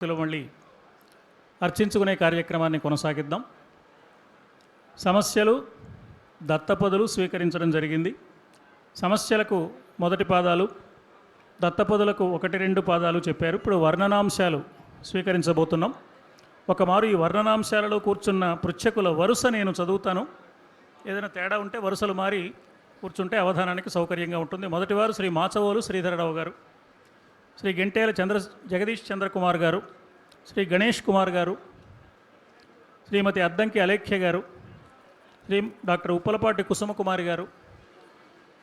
మళ్ళీ అర్చించుకునే కార్యక్రమాన్ని కొనసాగిద్దాం. సమస్యలు దత్తపదులు స్వీకరించడం జరిగింది. సమస్యలకు మొదటి పాదాలు, దత్తపదులకు 1-2 పాదాలు చెప్పారు. ఇప్పుడు వర్ణనాంశాలు స్వీకరించబోతున్నాం. ఒకమారు ఈ వర్ణనాంశాలలో కూర్చున్న పృచ్ఛకుల వరుస నేను చదువుతాను. ఏదైనా తేడా ఉంటే వరుసలు మారి కూర్చుంటే అవధానానికి సౌకర్యంగా ఉంటుంది. మొదటివారు శ్రీ మాచవోలు శ్రీధరరావు గారు, శ్రీ గెంటేల జగదీష్ చంద్రకుమార్ గారు, శ్రీ గణేష్ కుమార్ గారు, శ్రీమతి అద్దంకి అలేఖ్య గారు, డాక్టర్ ఉప్పలపాటి కుసుమకుమారి గారు,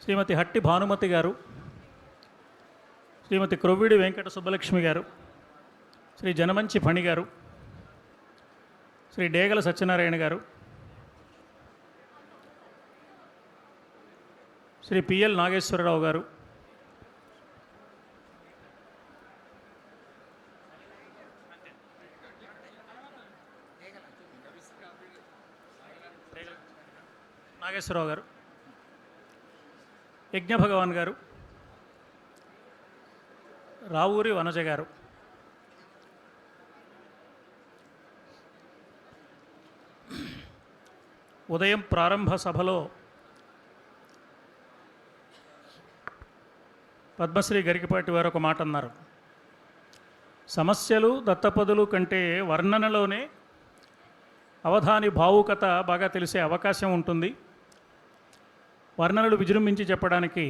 శ్రీమతి హట్టి భానుమతి గారు, శ్రీమతి క్రొవ్విడి వెంకట సుబ్బలక్ష్మి గారు, శ్రీ జనమంచి ఫణి గారు, శ్రీ డేగల సత్యనారాయణ గారు, శ్రీ పిఎల్ నాగేశ్వరరావు గారు, నాగేశ్వరరావు గారు, యజ్ఞభగవాన్ గారు, రావూరి వనజ గారు, ఉదయం ప్రారంభ సభలో పద్మశ్రీ గరికపాటి వారు ఒక మాట అన్నారు. సమస్యలు దత్తపదులు కంటే వర్ణనలోనే అవధాని భావుకత బాగా తెలిసే అవకాశం ఉంటుంది. వర్ణనలు విజృంభించి చెప్పడానికి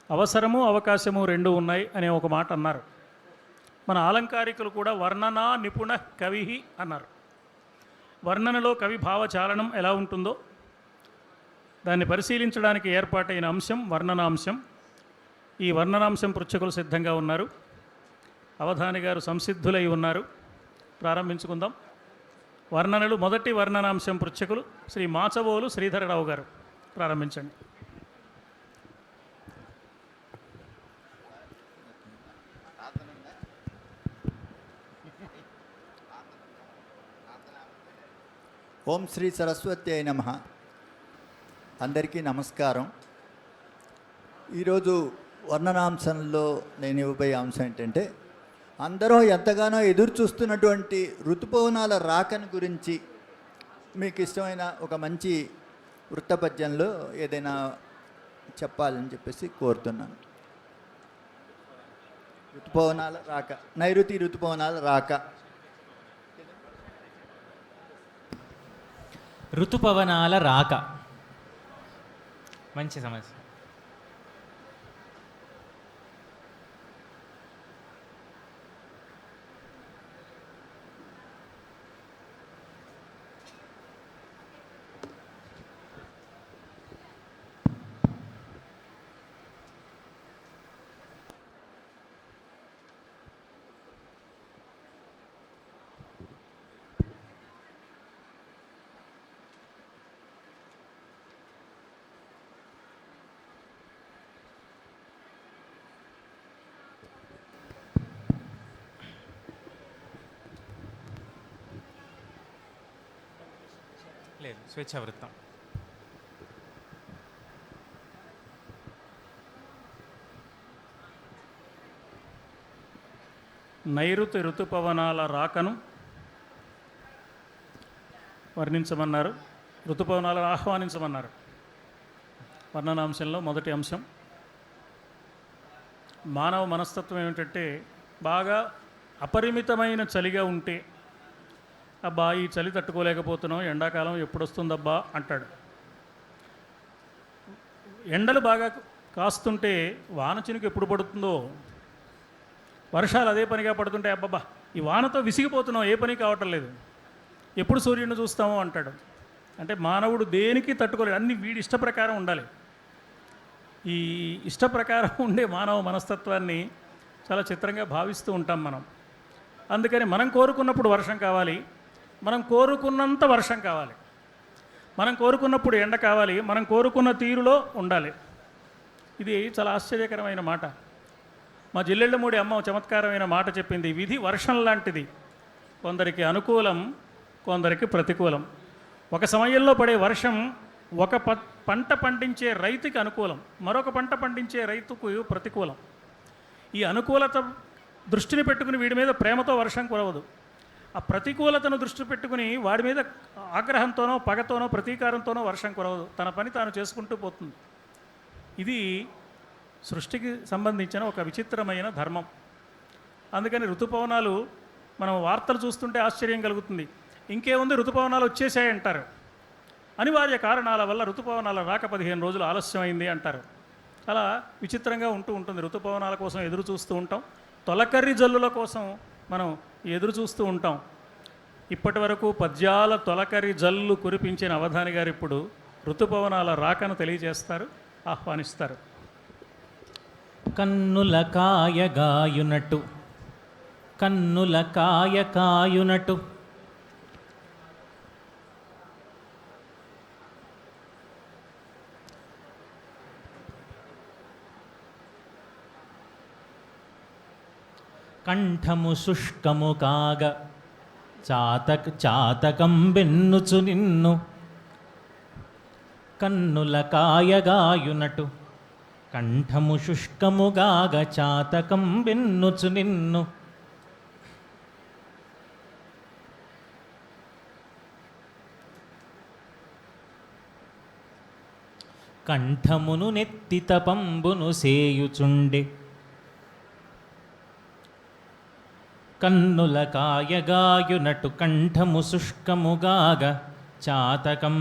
అవసరము అవకాశము 2 ఉన్నాయి అనే ఒక మాట అన్నారు. మన ఆలంకారికులు కూడా వర్ణనా నిపుణ కవి అన్నారు. వర్ణనలో కవి భావచాలనం ఎలా ఉంటుందో దాన్ని పరిశీలించడానికి ఏర్పాటైన అంశం వర్ణనాంశం. ఈ వర్ణనాంశం పృచ్ఛకులు సిద్ధంగా ఉన్నారు. అవధాని గారు సంసిద్ధులై ఉన్నారు. ప్రారంభించుకుందాం. వర్ణనలు మొదటి వర్ణనాంశం పృచ్ఛకులు శ్రీ మాచవోలు శ్రీధరరావు గారు. ప్రారంభించండి. ఓం శ్రీ సరస్వత్యై నమః. అందరికీ నమస్కారం. ఈరోజు వర్ణనాంశంలో నేను ఇవ్వబోయే అంశం ఏంటంటే, అందరూ ఎంతగానో ఎదురు చూస్తున్నటువంటి ఋతుపవనాల రాకని గురించి మీకు ఇష్టమైన ఒక మంచి వృత్తపద్యంలో ఏదైనా చెప్పాలని చెప్పేసి కోరుతున్నాను. ఋతుపవనాల రాక, నైరుతి ఋతుపవనాల రాక. ఋతుపవనాల రాక మంచి సమస్య. లేదు, స్వేచ్ఛావృత్తం. నైరుతి ఋతుపవనాల రాకను వర్ణించమన్నారు. ఋతుపవనాలను ఆహ్వానించమన్నారు. వర్ణనాంశంలో మొదటి అంశం. మానవ మనస్తత్వం ఏమిటంటే, బాగా అపరిమితమైన చలిగా ఉంటే అబ్బా ఈ చలి తట్టుకోలేకపోతున్నాం, ఎండాకాలం ఎప్పుడు వస్తుందబ్బా అంటాడు. ఎండలు బాగా కాస్తుంటే వాన చినుకు ఎప్పుడు పడుతుందో, వర్షాలు అదే పనిగా పడుతుంటే అబ్బబ్బా ఈ వానతో విసిగిపోతున్నాం, ఏ పని కావటం లేదు, ఎప్పుడు సూర్యుడిని చూస్తామో అంటాడు. అంటే మానవుడు దేనికి తట్టుకోలేడు, అన్ని వీడి ఇష్ట ప్రకారం ఉండాలి. ఈ ఇష్ట ప్రకారం ఉండే మానవ మనస్తత్వాన్ని చాలా చిత్రంగా భావిస్తూ ఉంటాం మనం. అందుకని మనం కోరుకున్నప్పుడు వర్షం కావాలి, మనం కోరుకున్నంత వర్షం కావాలి, మనం కోరుకున్నప్పుడు ఎండ కావాలి, మనం కోరుకున్న తీరులో ఉండాలి. ఇది చాలా ఆశ్చర్యకరమైన మాట. మా జిల్లెళ్ళమూడి అమ్మ చమత్కారమైన మాట చెప్పింది. విధి వర్షం లాంటిది, కొందరికి అనుకూలం, కొందరికి ప్రతికూలం. ఒక సమయంలో పడే వర్షం ఒక పంట పండించే రైతుకి అనుకూలం, మరొక పంట పండించే రైతుకు ప్రతికూలం. ఈ అనుకూలత దృష్టిని పెట్టుకుని వీడి మీద ప్రేమతో వర్షం కురవదు. ఆ ప్రతికూలతను దృష్టి పెట్టుకుని వాడి మీద ఆగ్రహంతోనో పగతోనో ప్రతీకారంతోనో వర్షం కురవదు. తన పని తాను చేసుకుంటూ పోతుంది. ఇది సృష్టికి సంబంధించిన ఒక విచిత్రమైన ధర్మం. అందుకని ఋతుపవనాలు మనం వార్తలు చూస్తుంటే ఆశ్చర్యం కలుగుతుంది. ఇంకేముంది, ఋతుపవనాలు వచ్చేసాయంటారు. అనివార్య కారణాల వల్ల ఋతుపవనాల రాక 15 రోజులు ఆలస్యమైంది అంటారు. అలా విచిత్రంగా ఉంటుంది. ఋతుపవనాల కోసం ఎదురు చూస్తూ ఉంటాం. తొలకర్రి జల్లుల కోసం మనం ఎదురు చూస్తూ ఉంటాం. ఇప్పటి వరకు పద్యాల తొలకరి జల్లు కురిపించిన అవధాని గారు ఇప్పుడు ఋతుపవనాల రాకను తెలియజేస్తారు, ఆహ్వానిస్తారు. కన్నుల కాయ గాయునటు, కన్నుల కాయ కాయునటు, కంఠము శుష్కము కాగ చాతకం బెన్నుచు నిన్ను. కన్నుల కాయగాయునటు కంఠము శుష్కముగాగ చాతకం బెన్నుచు నిన్ను. కంఠమును నెత్తి తపంబును సేయుచుండె. కన్నుల కాయగాయునటు కంఠము శుష్కముగాగ చాతకం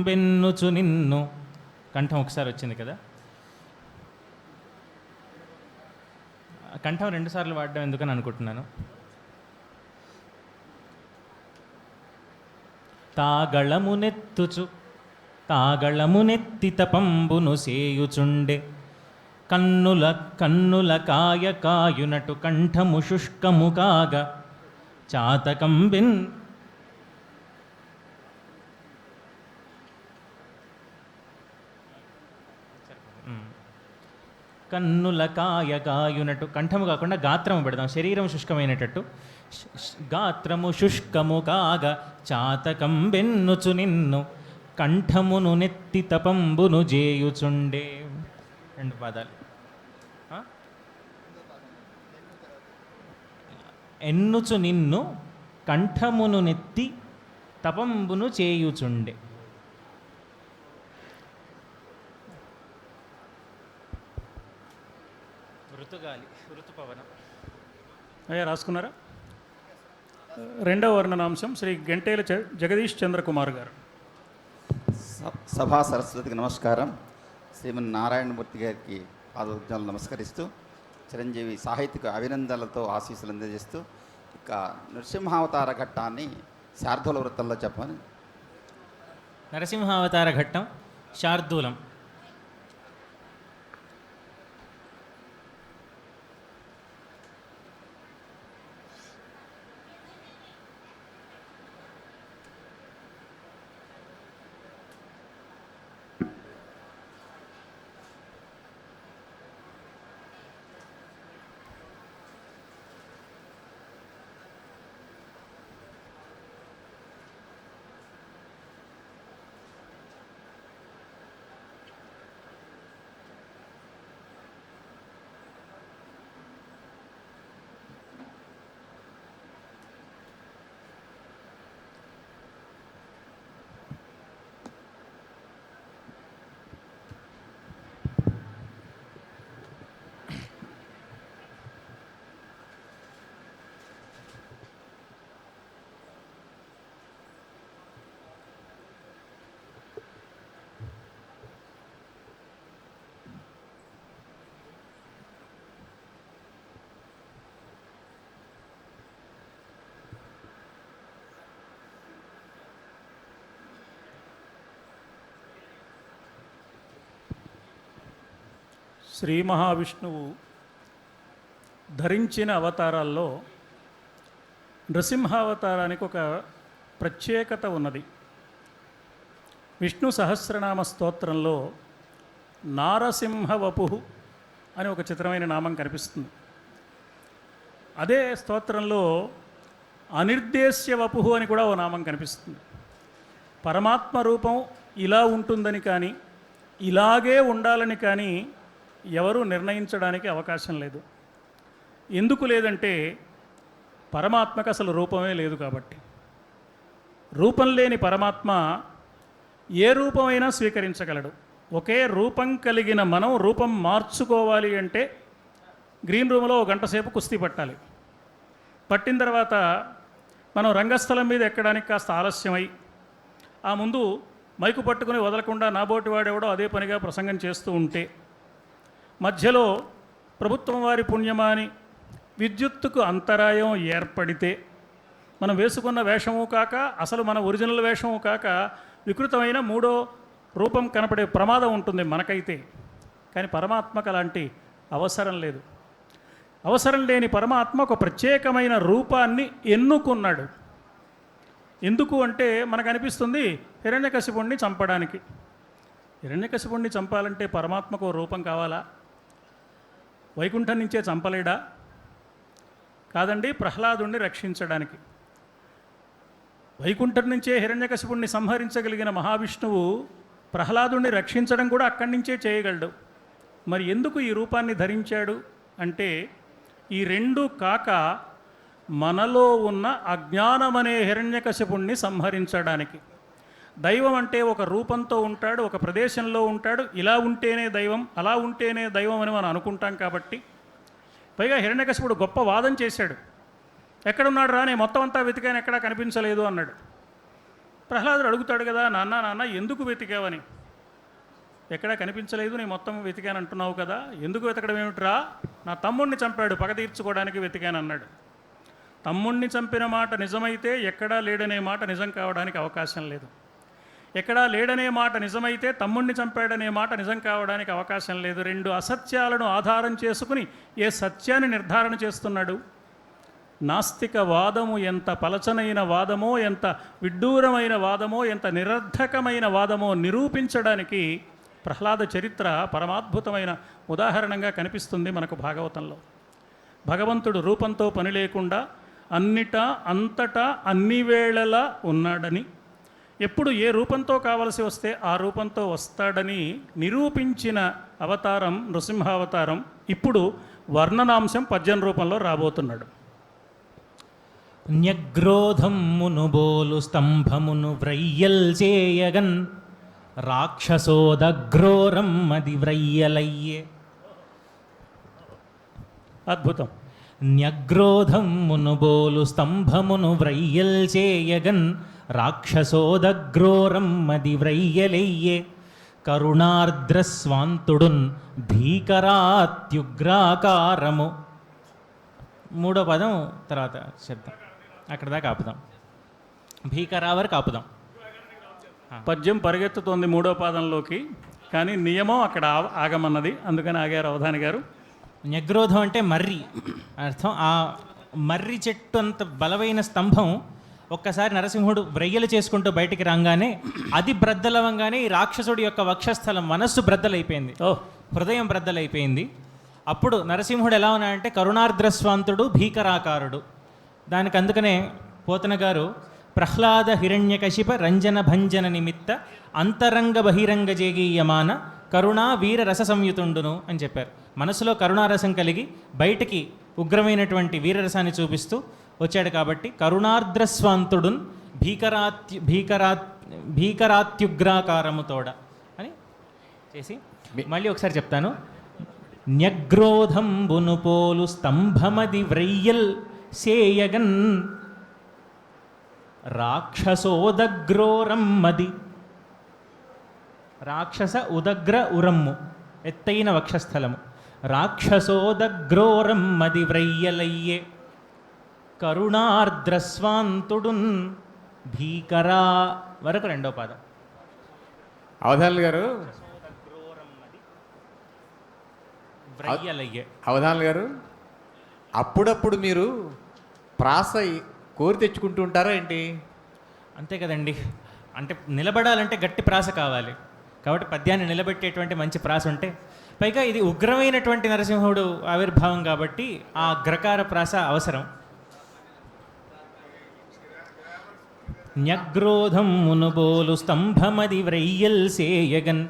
బెన్నుచు నిన్ను. కంఠం ఒకసారి వచ్చింది కదా, కంఠం 2 సార్లు వాడడం ఎందుకని అనుకుంటున్నాను. తాగళమునెత్తుచు తాగళమునెత్తి తపంబును సేయుచుండె. కన్నుల కాయ కాయునటు కంఠము శుష్కము కాగ చాతకం బెన్. కన్నుల కాయ కాయునటు, కంఠము కాకుండా గాత్రము పెడదాం, శరీరం శుష్కమైనటట్టు. గాత్రము శుష్కము కాగ చాతకం బెన్నుచు నిన్ను. కంఠమును నెత్తి తపంబును జేయుచుండే. 2 పదాలు. ఎన్నుచు నిన్ను కంఠమును నెత్తి తపంబును చేయుచుండే. ఋతుగాలి, ఋతుపవనం. అయ్యా రాసుకున్నారా? 2వ వర్ణనాంశం శ్రీ గంటేల జగదీష్ చంద్రకుమార్ గారు. సభా సరస్వతికి నమస్కారం. శ్రీమన్ నారాయణమూర్తి గారికి పాదోద్యాలు నమస్కరిస్తూ, చిరంజీవి సాహిత్యక అభినందనలతో ఆశీస్సులు అందజేస్తూ, ఇక నృసింహావతార ఘట్టాన్ని శార్దూల వృత్తంలో చెప్పని. నరసింహావతార ఘట్టం శార్దూలం. శ్రీ మహావిష్ణువు ధరించిన అవతారాల్లో నృసింహావతారానికి ఒక ప్రత్యేకత ఉన్నది. విష్ణు సహస్రనామ స్తోత్రంలో నారసింహవపు అని ఒక చిత్రమైన నామం కనిపిస్తుంది. అదే స్తోత్రంలో అనిర్దేశ్య వపు అని కూడా ఓ నామం కనిపిస్తుంది. పరమాత్మ రూపం ఇలా ఉంటుందని కానీ, ఇలాగే ఉండాలని కానీ ఎవరూ నిర్ణయించడానికి అవకాశం లేదు. ఎందుకు లేదంటే పరమాత్మకు అసలు రూపమే లేదు కాబట్టి. రూపం లేని పరమాత్మ ఏ రూపమైనా స్వీకరించగలడు. ఒకే రూపం కలిగిన మనం రూపం మార్చుకోవాలి అంటే గ్రీన్ రూమ్లో 1 గంట సేపు కుస్తీ పట్టాలి. పట్టిన తర్వాత మనం రంగస్థలం మీద ఎక్కడానికి కాస్త ఆలస్యమై ఆ ముందు మైకు పట్టుకుని వదలకుండా నాబోటి వాడెవడో అదే పనిగా ప్రసంగం చేస్తూ ఉంటే మధ్యలో ప్రభుత్వం వారి పుణ్యమాని విద్యుత్తుకు అంతరాయం ఏర్పడితే మనం వేసుకున్న వేషము కాక అసలు మన ఒరిజినల్ వేషము కాక వికృతమైన 3వ రూపం కనపడే ప్రమాదం ఉంటుంది మనకైతే. కానీ పరమాత్మకు అలాంటి అవసరం లేదు. అవసరం లేని పరమాత్మ ఒక ప్రత్యేకమైన రూపాన్ని ఎన్నుకున్నాడు. ఎందుకు అంటే మనకు అనిపిస్తుంది హిరణ్యకశిపుణ్ణి చంపడానికి. హిరణ్యకశిపుణ్ణి చంపాలంటే పరమాత్మకు ఓ రూపం కావాలా? వైకుంఠం నుంచే చంపలేడా? కాదండి, ప్రహ్లాదుణ్ణి రక్షించడానికి. వైకుంఠం నుంచే హిరణ్యకశిపుణ్ణి సంహరించగలిగిన మహావిష్ణువు ప్రహ్లాదుణ్ణి రక్షించడం కూడా అక్కడి నుంచే చేయగలడు. మరి ఎందుకు ఈ రూపాన్ని ధరించాడు అంటే ఈ రెండు కాక మనలో ఉన్న అజ్ఞానమనే హిరణ్యకశిపుణ్ణి సంహరించడానికి. దైవం అంటే ఒక రూపంతో ఉంటాడు, ఒక ప్రదేశంలో ఉంటాడు. ఇలా ఉంటేనే దైవం, అలా ఉంటేనే దైవం అని మనం అనుకుంటాం కాబట్టి. పైగా హిరణ్యకశిపుడు గొప్ప వాదం చేశాడు. ఎక్కడున్నాడు రా, నేను మొత్తం అంతా వెతికాను, ఎక్కడా కనిపించలేదు అన్నాడు. ప్రహ్లాదుడు అడుగుతాడు కదా, నాన్న ఎందుకు వెతికావని. ఎక్కడా కనిపించలేదు, నేను మొత్తం వెతికాను అంటున్నావు కదా, ఎందుకు వెతకడం ఏమిట్రా? నా తమ్ముడిని చంపాడు, పగ తీర్చుకోవడానికి వెతికాను అన్నాడు. తమ్ముడిని చంపిన మాట నిజమైతే ఎక్కడా లేడనే మాట నిజం కావడానికి అవకాశం లేదు. ఎక్కడా లేడనే మాట నిజమైతే తమ్ముడిని చంపాడనే మాట నిజం కావడానికి అవకాశం లేదు. 2 అసత్యాలను ఆధారం చేసుకుని ఏ సత్యాన్ని నిర్ధారణ చేస్తున్నాడు? నాస్తిక వాదము ఎంత పలచనైన వాదమో, ఎంత విడ్డూరమైన వాదమో, ఎంత నిరర్ధకమైన వాదమో నిరూపించడానికి ప్రహ్లాద చరిత్ర పరమాద్భుతమైన ఉదాహరణంగా కనిపిస్తుంది మనకు భాగవతంలో. భగవంతుడు రూపంతో పని లేకుండా అన్నిటా అంతటా అన్ని వేళలా ఉన్నాడని, ఎప్పుడు ఏ రూపంతో కావలసి వస్తే ఆ రూపంతో వస్తాడని నిరూపించిన అవతారం నృసింహావతారం. ఇప్పుడు వర్ణనాంశం పద్యం రూపంలో రాబోతున్నాడు. న్యగ్రోధమ్మును బోలు స్తంభమును వ్రయ్యల్ చేయగన్ రాక్షసోదగ్రోరమ్మది వ్రయ్యలయ్యే. అద్భుతం. న్యగ్రోధమ్మును బోలు స్తంభమును వ్రయ్యల్ చేయగన్ రాక్షసోదగ్రోరమ్మది వ్రయ్యలయ్యే. కరుణార్ద్రస్వాంతుడున్ భీకరాత్యుగ్రాకారము. 3వ పదం తర్వాత శబ్దం, అక్కడ దాకా ఆపుదాం. భీకరా వరకు ఆపుదాం. పద్యం పరిగెత్తుతోంది 3వ పాదంలోకి, కానీ నియమం అక్కడ ఆగమన్నది, అందుకని ఆగారు అవధాని గారు. న్యగ్రోధం అంటే మర్రి అర్థం. ఆ మర్రి చెట్టు అంత బలమైన స్తంభం ఒక్కసారి నరసింహుడు వ్రయ్యలు చేసుకుంటూ బయటికి రాగానే అది బ్రద్దలవంగానే ఈ రాక్షసుడి యొక్క వక్షస్థలం మనస్సు బ్రద్దలైపోయింది, హృదయం బ్రద్దలైపోయింది. అప్పుడు నరసింహుడు ఎలా ఉన్నాడంటే కరుణార్ద్రస్వాంతుడు భీకరాకారుడు. దానికి అందుకనే పోతన గారు ప్రహ్లాద హిరణ్యకశిప రంజన భంజన నిమిత్త అంతరంగ బహిరంగ జేగీయమాన కరుణా వీర రస సంయుతుండును అని చెప్పారు. మనసులో కరుణారసం కలిగి బయటికి ఉగ్రమైనటువంటి వీరరసాన్ని చూపిస్తూ వచ్చాడు కాబట్టి కరుణార్ద్రస్వాంతుడున్ భీకరాత్యుగ్రాకారముతోడ అని చేసి మళ్ళీ ఒకసారి చెప్తాను. న్యగ్రోధంబును పోలు స్తంభమది వ్రయ్యల్ సేయగన్ రాక్షసోదగ్రోరమ్మది. రాక్షస ఉదగ్ర ఉరమ్ము ఎత్తైన వక్షస్థలము. రాక్షసోదగ్రోరమ్మది వ్రయ్యలయ్యే. కరుణార్ద్రస్వాంతుడున్ భీకరా వరకు 2వ పాదం. అవధానులు గారు, వ్రయ్యలయ్యే. అవధానులు గారు, అప్పుడప్పుడు మీరు ప్రాస కోరి తెచ్చుకుంటూ ఉంటారా ఏంటి? అంతే కదండి. అంటే నిలబడాలంటే గట్టి ప్రాస కావాలి కాబట్టి పద్యాన్ని నిలబెట్టేటువంటి మంచి ప్రాస ఉంటే, పైగా ఇది ఉగ్రమైనటువంటి నరసింహుడు ఆవిర్భావం కాబట్టి ఆ గ్రకార ప్రాస అవసరం. న్యగ్రోధం మునుబోలు స్తంభమది వ్రయ్యల్ సేయగన్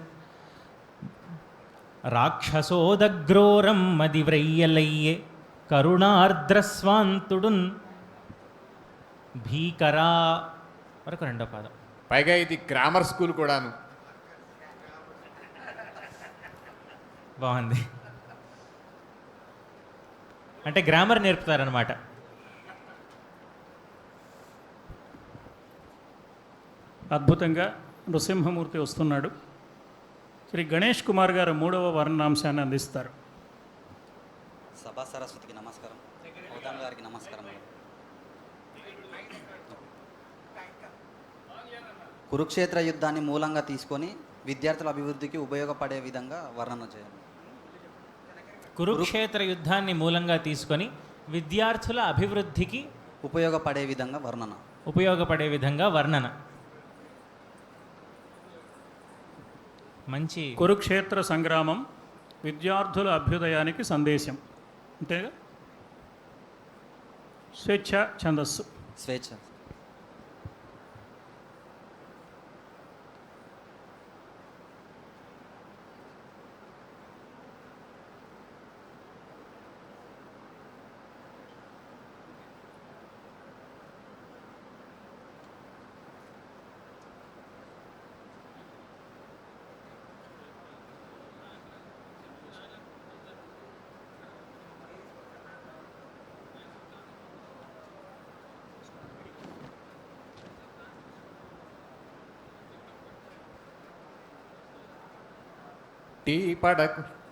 రాక్షసోదగ్రోరమ్మది వ్రయ్యలయ్యే. కరుణార్ద్రస్వాంతుడున్ భీకరా వరకు రెండో పాదం. పైగా ఇది గ్రామర్ స్కూల్ కూడాను. బాగుంది. అంటే గ్రామర్ నేర్పుతారనమాట. అద్భుతంగా నృసింహమూర్తి వస్తున్నాడు. శ్రీ గణేష్ కుమార్ గారు 3వ వర్ణాంశాన్ని అందిస్తారు. సభా సరస్వతికి నమస్కారం, గౌతమ్ గారికి నమస్కారం. కురుక్షేత్ర యుద్ధాన్ని మూలంగా తీసుకొని విద్యార్థుల అభివృద్ధికి ఉపయోగపడే విధంగా వర్ణన చేయాలి. కురుక్షేత్ర యుద్ధాన్ని మూలంగా తీసుకొని విద్యార్థుల అభివృద్ధికి ఉపయోగపడే విధంగా వర్ణన. మంచి. కురుక్షేత్ర సంగ్రామం విద్యార్థుల అభ్యుదయానికి సందేశం. అంతేగా? స్వేచ్ఛ ఛందస్సు. స్వేచ్ఛ.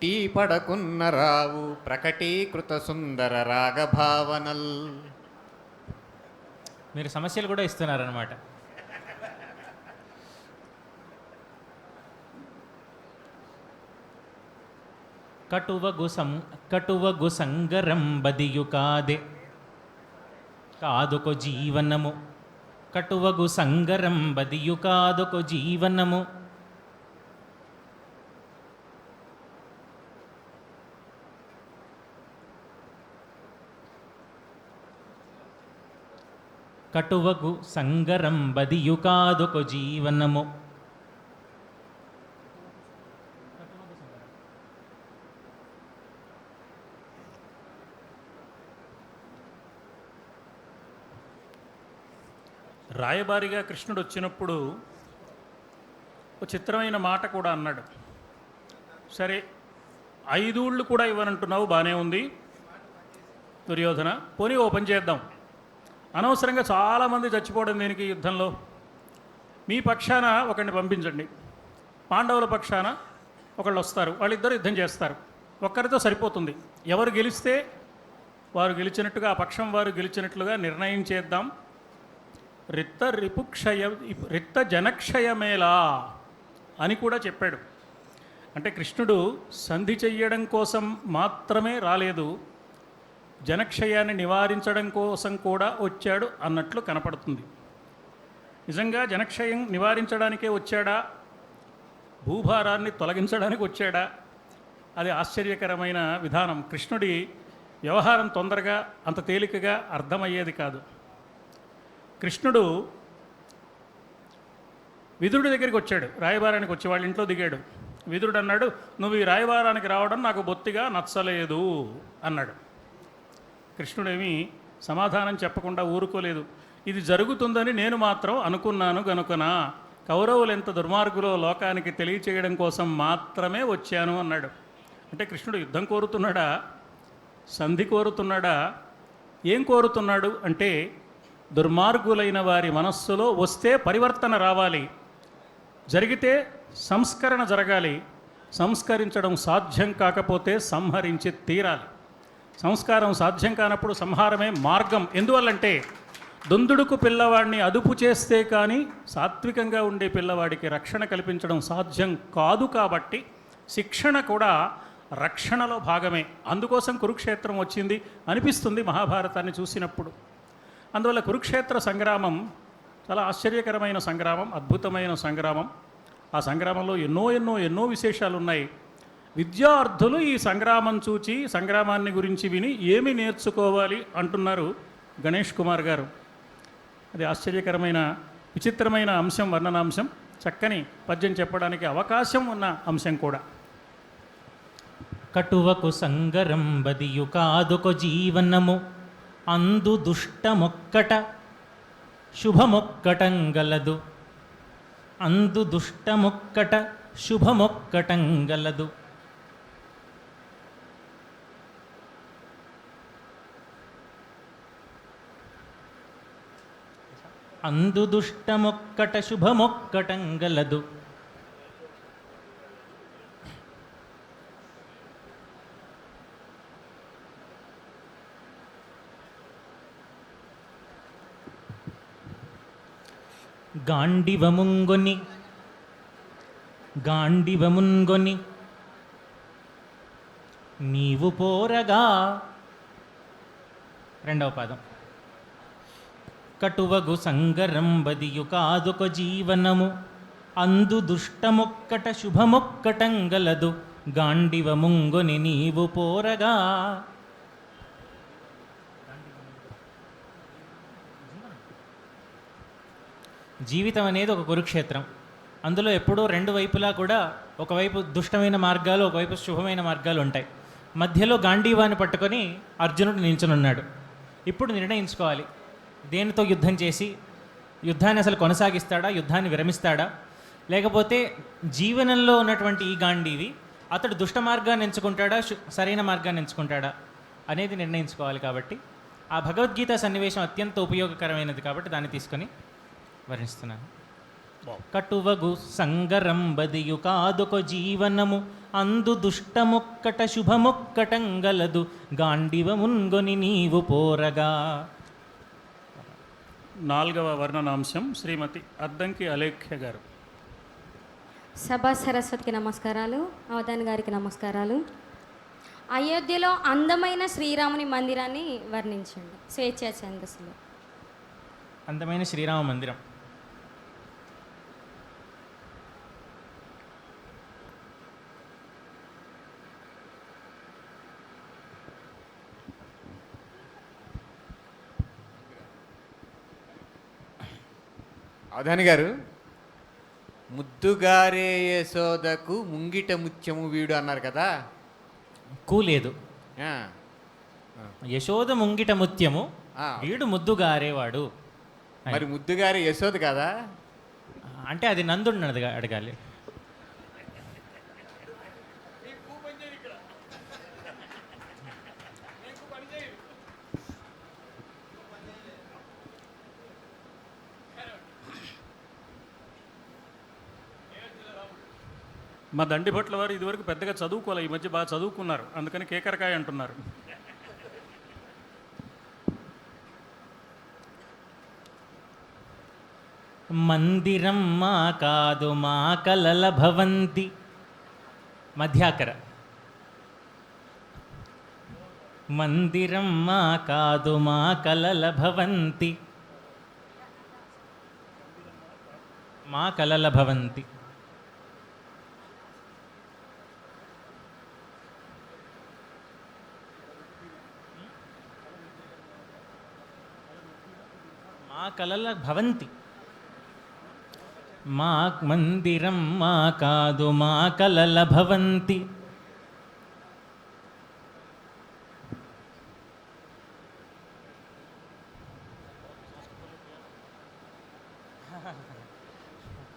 టీ పడకున్న రావు ప్రకటీకృత సుందర రాగభావనల్. మీరు సమస్యలు కూడా ఇస్తున్నారనమాట. కటువగు సంగరం బదియు కాదుకో జీవనము. కటువగు సంగరం బదియు కాదుకో జీవనము. కటువగు సంగరం బదియు కాదుకో జీవనము. రాయబారిగా కృష్ణుడు వచ్చినప్పుడు ఒక చిత్రమైన మాట కూడా అన్నాడు. సరే 5 ఊళ్ళు కూడా ఇవ్వనంటున్నావు, బాగానే ఉంది దుర్యోధన. పోనీ ఓ పని చేద్దాం, అనవసరంగా చాలామంది చచ్చిపోవడం దేనికి యుద్ధంలో? మీ పక్షాన ఒకరిని పంపించండి, పాండవుల పక్షాన ఒకళ్ళు వస్తారు, వాళ్ళిద్దరు యుద్ధం చేస్తారు, ఒక్కరితో సరిపోతుంది. ఎవరు గెలిస్తే వారు గెలిచినట్టుగా, ఆ పక్షం వారు గెలిచినట్లుగా నిర్ణయం చేద్దాం. రిత్త జనక్షయమేలా అని కూడా చెప్పాడు. అంటే కృష్ణుడు సంధి చెయ్యడం కోసం మాత్రమే రాలేదు, జనక్షయాన్ని నివారించడం కోసం కూడా వచ్చాడు అన్నట్లు కనపడుతుంది. నిజంగా జనక్షయం నివారించడానికే వచ్చాడా, భూభారాన్ని తొలగించడానికి వచ్చాడా? అది ఆశ్చర్యకరమైన విధానం. కృష్ణుడి వ్యవహారం తొందరగా అంత తేలికగా అర్థమయ్యేది కాదు. కృష్ణుడు విదురుడి దగ్గరికి వచ్చాడు, రాయబారానికి వచ్చి వాళ్ళ ఇంట్లో దిగాడు. విదురుడు అన్నాడు, నువ్వు ఈ రాయబారానికి రావడం నాకు బొత్తిగా నచ్చలేదు అన్నాడు. కృష్ణుడేమీ సమాధానం చెప్పకుండా ఊరుకోలేదు. ఇది జరుగుతుందని నేను మాత్రం అనుకున్నాను గనుకన కౌరవులు ఎంత దుర్మార్గులో లోకానికి తెలియచేయడం కోసం మాత్రమే వచ్చాను అన్నాడు. అంటే కృష్ణుడు యుద్ధం కోరుతున్నాడా, సంధి కోరుతున్నాడా, ఏం కోరుతున్నాడు అంటే దుర్మార్గులైన వారి మనస్సులో వస్తే పరివర్తన రావాలి, జరిగితే సంస్కరణ జరగాలి, సంస్కరించడం సాధ్యం కాకపోతే సంహరించి తీరాలి. సంస్కారం సాధ్యం కానప్పుడు సంహారమే మార్గం. ఎందువల్లంటే దుందుడుకు పిల్లవాడిని అదుపు చేస్తే కానీ సాత్వికంగా ఉండే పిల్లవాడికి రక్షణ కల్పించడం సాధ్యం కాదు. కాబట్టి శిక్షణ కూడా రక్షణలో భాగమే. అందుకోసం కురుక్షేత్రం వచ్చింది అనిపిస్తుంది మహాభారతాన్ని చూసినప్పుడు. అందువల్ల కురుక్షేత్ర సంగ్రామం చాలా ఆశ్చర్యకరమైన సంగ్రామం, అద్భుతమైన సంగ్రామం. ఆ సంగ్రామంలో ఎన్నో విశేషాలు ఉన్నాయి. విద్యార్థులు ఈ సంగ్రామం చూచి సంగ్రామాన్ని గురించి విని ఏమి నేర్చుకోవాలి అంటున్నారు గణేష్ కుమార్ గారు. అది ఆశ్చర్యకరమైన విచిత్రమైన అంశం, వర్ణనాంశం, చక్కని పద్యం చెప్పడానికి అవకాశం ఉన్న అంశం కూడా. కటువకు సంగరంబదియు కాదుకొ జీవనము అందు దుష్టమొక్కట శుభమొక్కటంగలదు అందు దుష్టమొక్కట శుభమొక్కటంగలదు. అందు దుష్టమొక్కట శుభమొక్కటంగలదు. గాండివముంగొని నీవు పోరగా. రెండవ పాదం. కటువగు సంగరంబదియు కాదుకొ జీవనము అందు దుష్టమొక్కట శుభమొక్కటంగలదు గాండివముంగొని నీవు పోరగా. జీవితం అనేది ఒక కురుక్షేత్రం. అందులో ఎప్పుడూ రెండు వైపులా కూడా ఒకవైపు దుష్టమైన మార్గాలు, ఒకవైపు శుభమైన మార్గాలు ఉంటాయి. మధ్యలో గాంధీవాన్ని పట్టుకొని అర్జునుడు నిల్చునున్నాడు. ఇప్పుడు నిర్ణయించుకోవాలి, దేనితో యుద్ధం చేసి యుద్ధాన్ని అసలు కొనసాగిస్తాడా, యుద్ధాన్ని విరమిస్తాడా, లేకపోతే జీవనంలో ఉన్నటువంటి ఈ గాంధీవి అతడు దుష్ట మార్గాన్ని ఎంచుకుంటాడా, సరైన మార్గాన్ని ఎంచుకుంటాడా అనేది నిర్ణయించుకోవాలి. కాబట్టి ఆ భగవద్గీత సన్నివేశం అత్యంత ఉపయోగకరమైనది కాబట్టి దాన్ని తీసుకొని వర్ణిస్తున్నాను. కటువగు సంగరంబదియు కాదుకొ జీవనము అందు దుష్టమొక్కట శుభమొక్కటంగలదు గాండివమున్గొని నీవు పోరగా. 4వ వర్ణనాంశం శ్రీమతి అద్దంకి అలేఖ్య గారు. సభా సరస్వతికి నమస్కారాలు, అవధాన్ గారికి నమస్కారాలు. అయోధ్యలో అందమైన శ్రీరాముని మందిరాన్ని వర్ణించండి స్వేచ్ఛా ఛందస్సులో. అందమైన శ్రీరామ మందిరం. అవధాని గారు, ముద్దుగారే యశోదకు ముంగిట ముత్యము వీడు అన్నారు కదా. కూలేదు. ఆ, యశోద ముంగిట ముత్యము, ఆ. వీడు ముద్దుగారేవాడు. మరి ముద్దుగారే యశోద కదా. అంటే అది నందుడిని అడగాలి. మా దండిభట్ల వారు ఇదివరకు పెద్దగా చదువుకోవాలి, ఈ మధ్య బాగా చదువుకున్నారు, అందుకని కేకరకాయ అంటున్నారు. మందిరం మా కాదు మా కలల భవంతి. మధ్యాకర. మందిరం మా కాదు మా కలల భవంతి. మా కలల భవంతి. మా కలల భవంతి. మా మందిరం మా కాదు మా కలల భవంతి.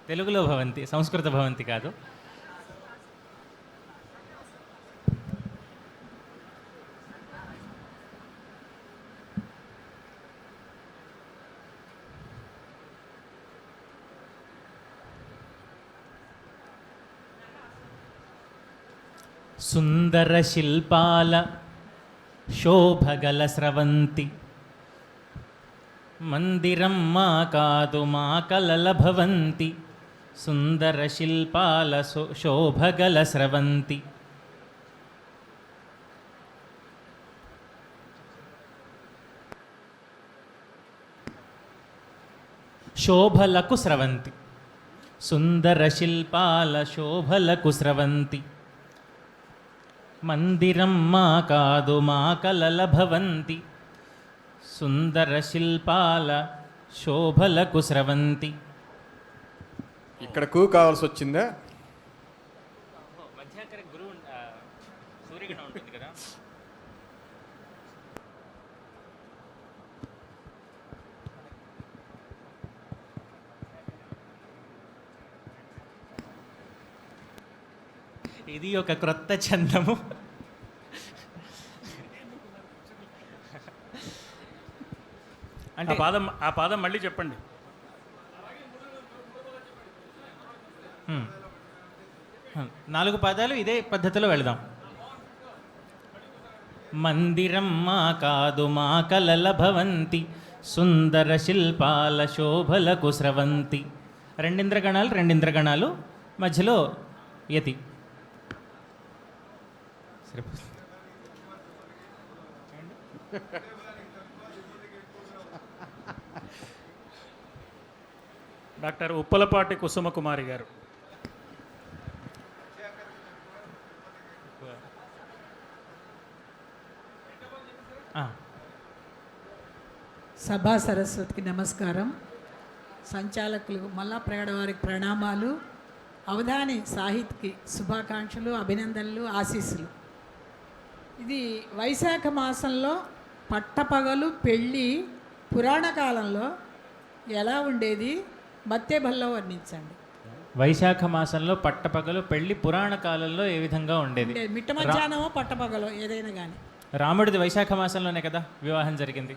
తెలుగులో భవంతి, సంస్కృత భవంతి కాదు. సుందర శిల్పాల శోభగల స్రవంతి. మందిరం మా కాదు మా కలల భవంతి. సుందర శిల్పాల శోభగల స్రవంతి. శోభలకు స్రవంతి. సుందర శిల్పాల శోభలకు స్రవంతి. మందిరం మా కాదు మా కలల భవంతి. సుందర శిల్పాల శోభలకు స్రవంతి. ఇక్కడ కూ కావాల్సి వచ్చిందా? వేడిగా ఉంటుంది కదా. ఇది ఒక క్రొత్త చందము. అంటే ఆ పాదం మళ్ళీ చెప్పండి. హ్మ్. 4 పాదాలు ఇదే పద్ధతిలో వెళదాం. మందిరం మా కాదు మా కలల భవంతి, సుందర శిల్పాల శోభలకు స్రవంతి. రెండింద్రగణాలు మధ్యలో యతి. డాక్టర్ ఉప్పలపాటి కుసుమకుమారి గారు. ఆ, సభా సరస్వతికి నమస్కారం. సంచాలకులు మల్లా ప్రగడ వారికి ప్రణామాలు. అవధాని సాహిత్కి శుభాకాంక్షలు, అభినందనలు, ఆశీస్సులు. ఇది వైశాఖ మాసంలో పట్టపగలు పెళ్ళి పురాణ కాలంలో ఎలా ఉండేది మత్తేభల్లో వర్ణించండి. వైశాఖ మాసంలో పట్టపగలు పెళ్లి పురాణ కాలంలో ఏ విధంగా ఉండేది? మిట్ట మధ్యాహ్నమో పట్టపగలో ఏదైనా కానీ. రాముడిది వైశాఖ మాసంలోనే కదా వివాహం జరిగింది.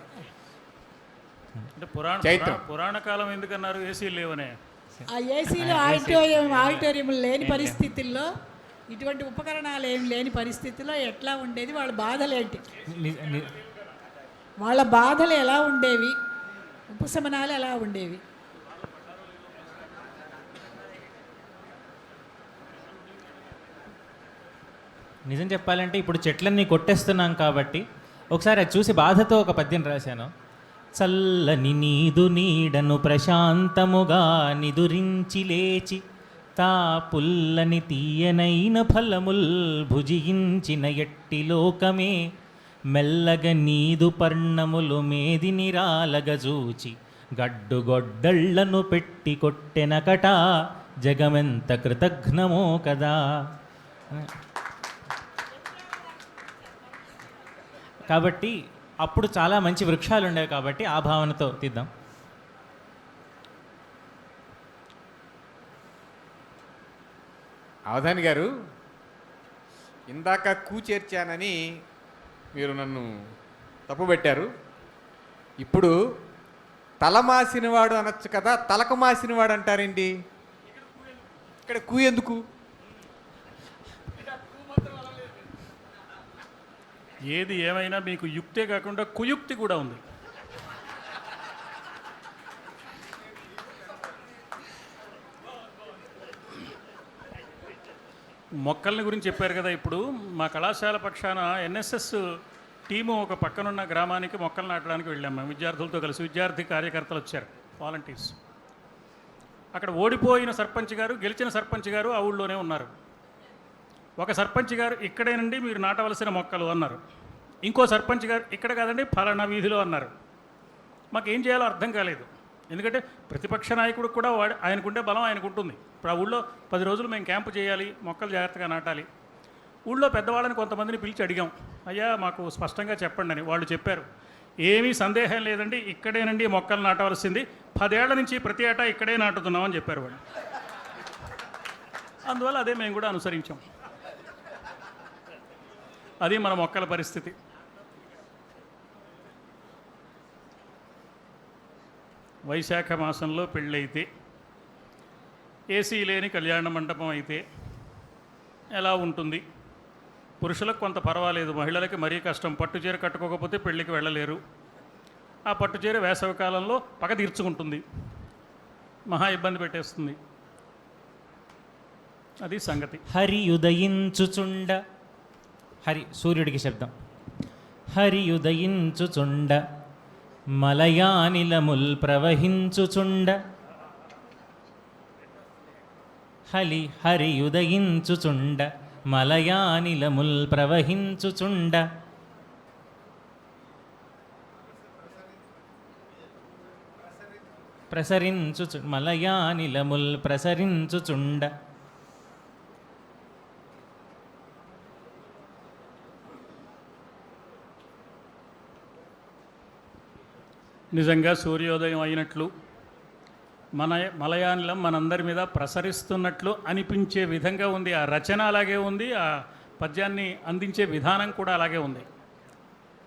అంటే చైత్రం. పురాణ కాలం ఎందుకన్నారు? ఏసీలు లేవనే. ఆ ఏసీలు ఆడిటోరియం లేని పరిస్థితుల్లో, ఇటువంటి ఉపకరణాలు ఏం లేని పరిస్థితుల్లో ఎట్లా ఉండేది, వాళ్ళ బాధలేంటి, ని- ని- వాళ్ళ బాధలు ఎలా ఉండేవి, ఉపశమనాలు ఎలా ఉండేవి? నిజం చెప్పాలంటే ఇప్పుడు చెట్లన్నీ కొట్టేస్తున్నాం కాబట్టి ఒకసారి అది చూసి బాధతో ఒక పద్యం రాశాను. చల్లని నీదు నీడను ప్రశాంతముగా నిదురించి లేచి, తా పుల్లని తీయనైన ఫలముల్ భుజించిన ఎట్టి లోకమే, మెల్లగ నీదు పర్ణములు మేదిని రాలగజూచి, గడ్డుగొడ్డళ్లను పెట్టి కొట్టెనకట, జగమెంత కృతఘ్నమో కదా. కాబట్టి అప్పుడు చాలా మంచి వృక్షాలు ఉండేవి కాబట్టి ఆ భావనతో తీద్దాం. అవధాని గారు, ఇందాక కూచేర్చానని మీరు నన్ను తప్పుపెట్టారు. ఇప్పుడు తలమాసినవాడు అనొచ్చు కదా, తలకు మాసినవాడు అంటారేంటి? ఇక్కడ కూ ఎందుకు? ఏది ఏమైనా మీకు యుక్తే కాకుండా కుయుక్తి కూడా ఉంది. మొక్కల్ని గురించి చెప్పారు కదా. ఇప్పుడు మా కళాశాల పక్షాన ఎన్ఎస్ఎస్ టీము ఒక పక్కనున్న గ్రామానికి మొక్కలు నాటడానికి వెళ్ళాం మేము విద్యార్థులతో కలిసి. విద్యార్థి కార్యకర్తలు వచ్చారు, వాలంటీర్స్. అక్కడ ఓడిపోయిన సర్పంచ్ గారు, గెలిచిన సర్పంచ్ గారు ఆ ఊళ్ళోనే ఉన్నారు. ఒక సర్పంచ్ గారు ఇక్కడేనండి మీరు నాటవలసిన మొక్కలు అన్నారు. ఇంకో సర్పంచ్ గారు ఇక్కడ కాదండి ఫలానా వీధిలో అన్నారు. మాకు ఏం చేయాలో అర్థం కాలేదు. ఎందుకంటే ప్రతిపక్ష నాయకుడు కూడా ఆయనకుండే బలం ఆయనకుంటుంది. ఇప్పుడు ఆ ఊళ్ళో 10 రోజులు మేము క్యాంపు చేయాలి, మొక్కలు జాగ్రత్తగా నాటాలి. ఊళ్ళో పెద్దవాళ్ళని కొంతమందిని పిలిచి అడిగాం, అయ్యా మాకు స్పష్టంగా చెప్పండి అని. వాళ్ళు చెప్పారు, ఏమీ సందేహం లేదండి, ఇక్కడేనండి మొక్కలు నాటవలసింది, 10 ఏళ్ల నుంచి ప్రతి ఏటా ఇక్కడే నాటుతున్నామని చెప్పారు వాళ్ళు. అందువల్ల అదే మేము కూడా అనుసరించాం. అది మన మొక్కల పరిస్థితి. వైశాఖ మాసంలో పెళ్ళైతే, ఏసీ లేని కళ్యాణ మండపం అయితే ఎలా ఉంటుంది? పురుషులకు కొంత పర్వాలేదు, మహిళలకి మరీ కష్టం. పట్టుచీర కట్టుకోకపోతే పెళ్ళికి వెళ్ళలేరు. ఆ పట్టుచీర వేసవి కాలంలో పగ తీర్చుకుంటుంది, మహా ఇబ్బంది పెట్టేస్తుంది. అది సంగతి. హరి ఉదయించుచుండ, హరి సూర్యుడికి శబ్దం. హరి ఉదయించుచుండ మలయానిలముల్ ప్రవహించుచుండ, హరి ఉదయించుచుండ మలయానిలముల్ ప్రవహించుచుండ, మలయానిలముల్ ప్రసరించుచుండ. నిజంగా సూర్యోదయం అయినట్లు మలయాళం మనందరి మీద ప్రసరిస్తున్నట్లు అనిపించే విధంగా ఉంది. ఆ రచన అలాగే ఉంది, ఆ పద్యాన్ని అందించే విధానం కూడా అలాగే ఉంది.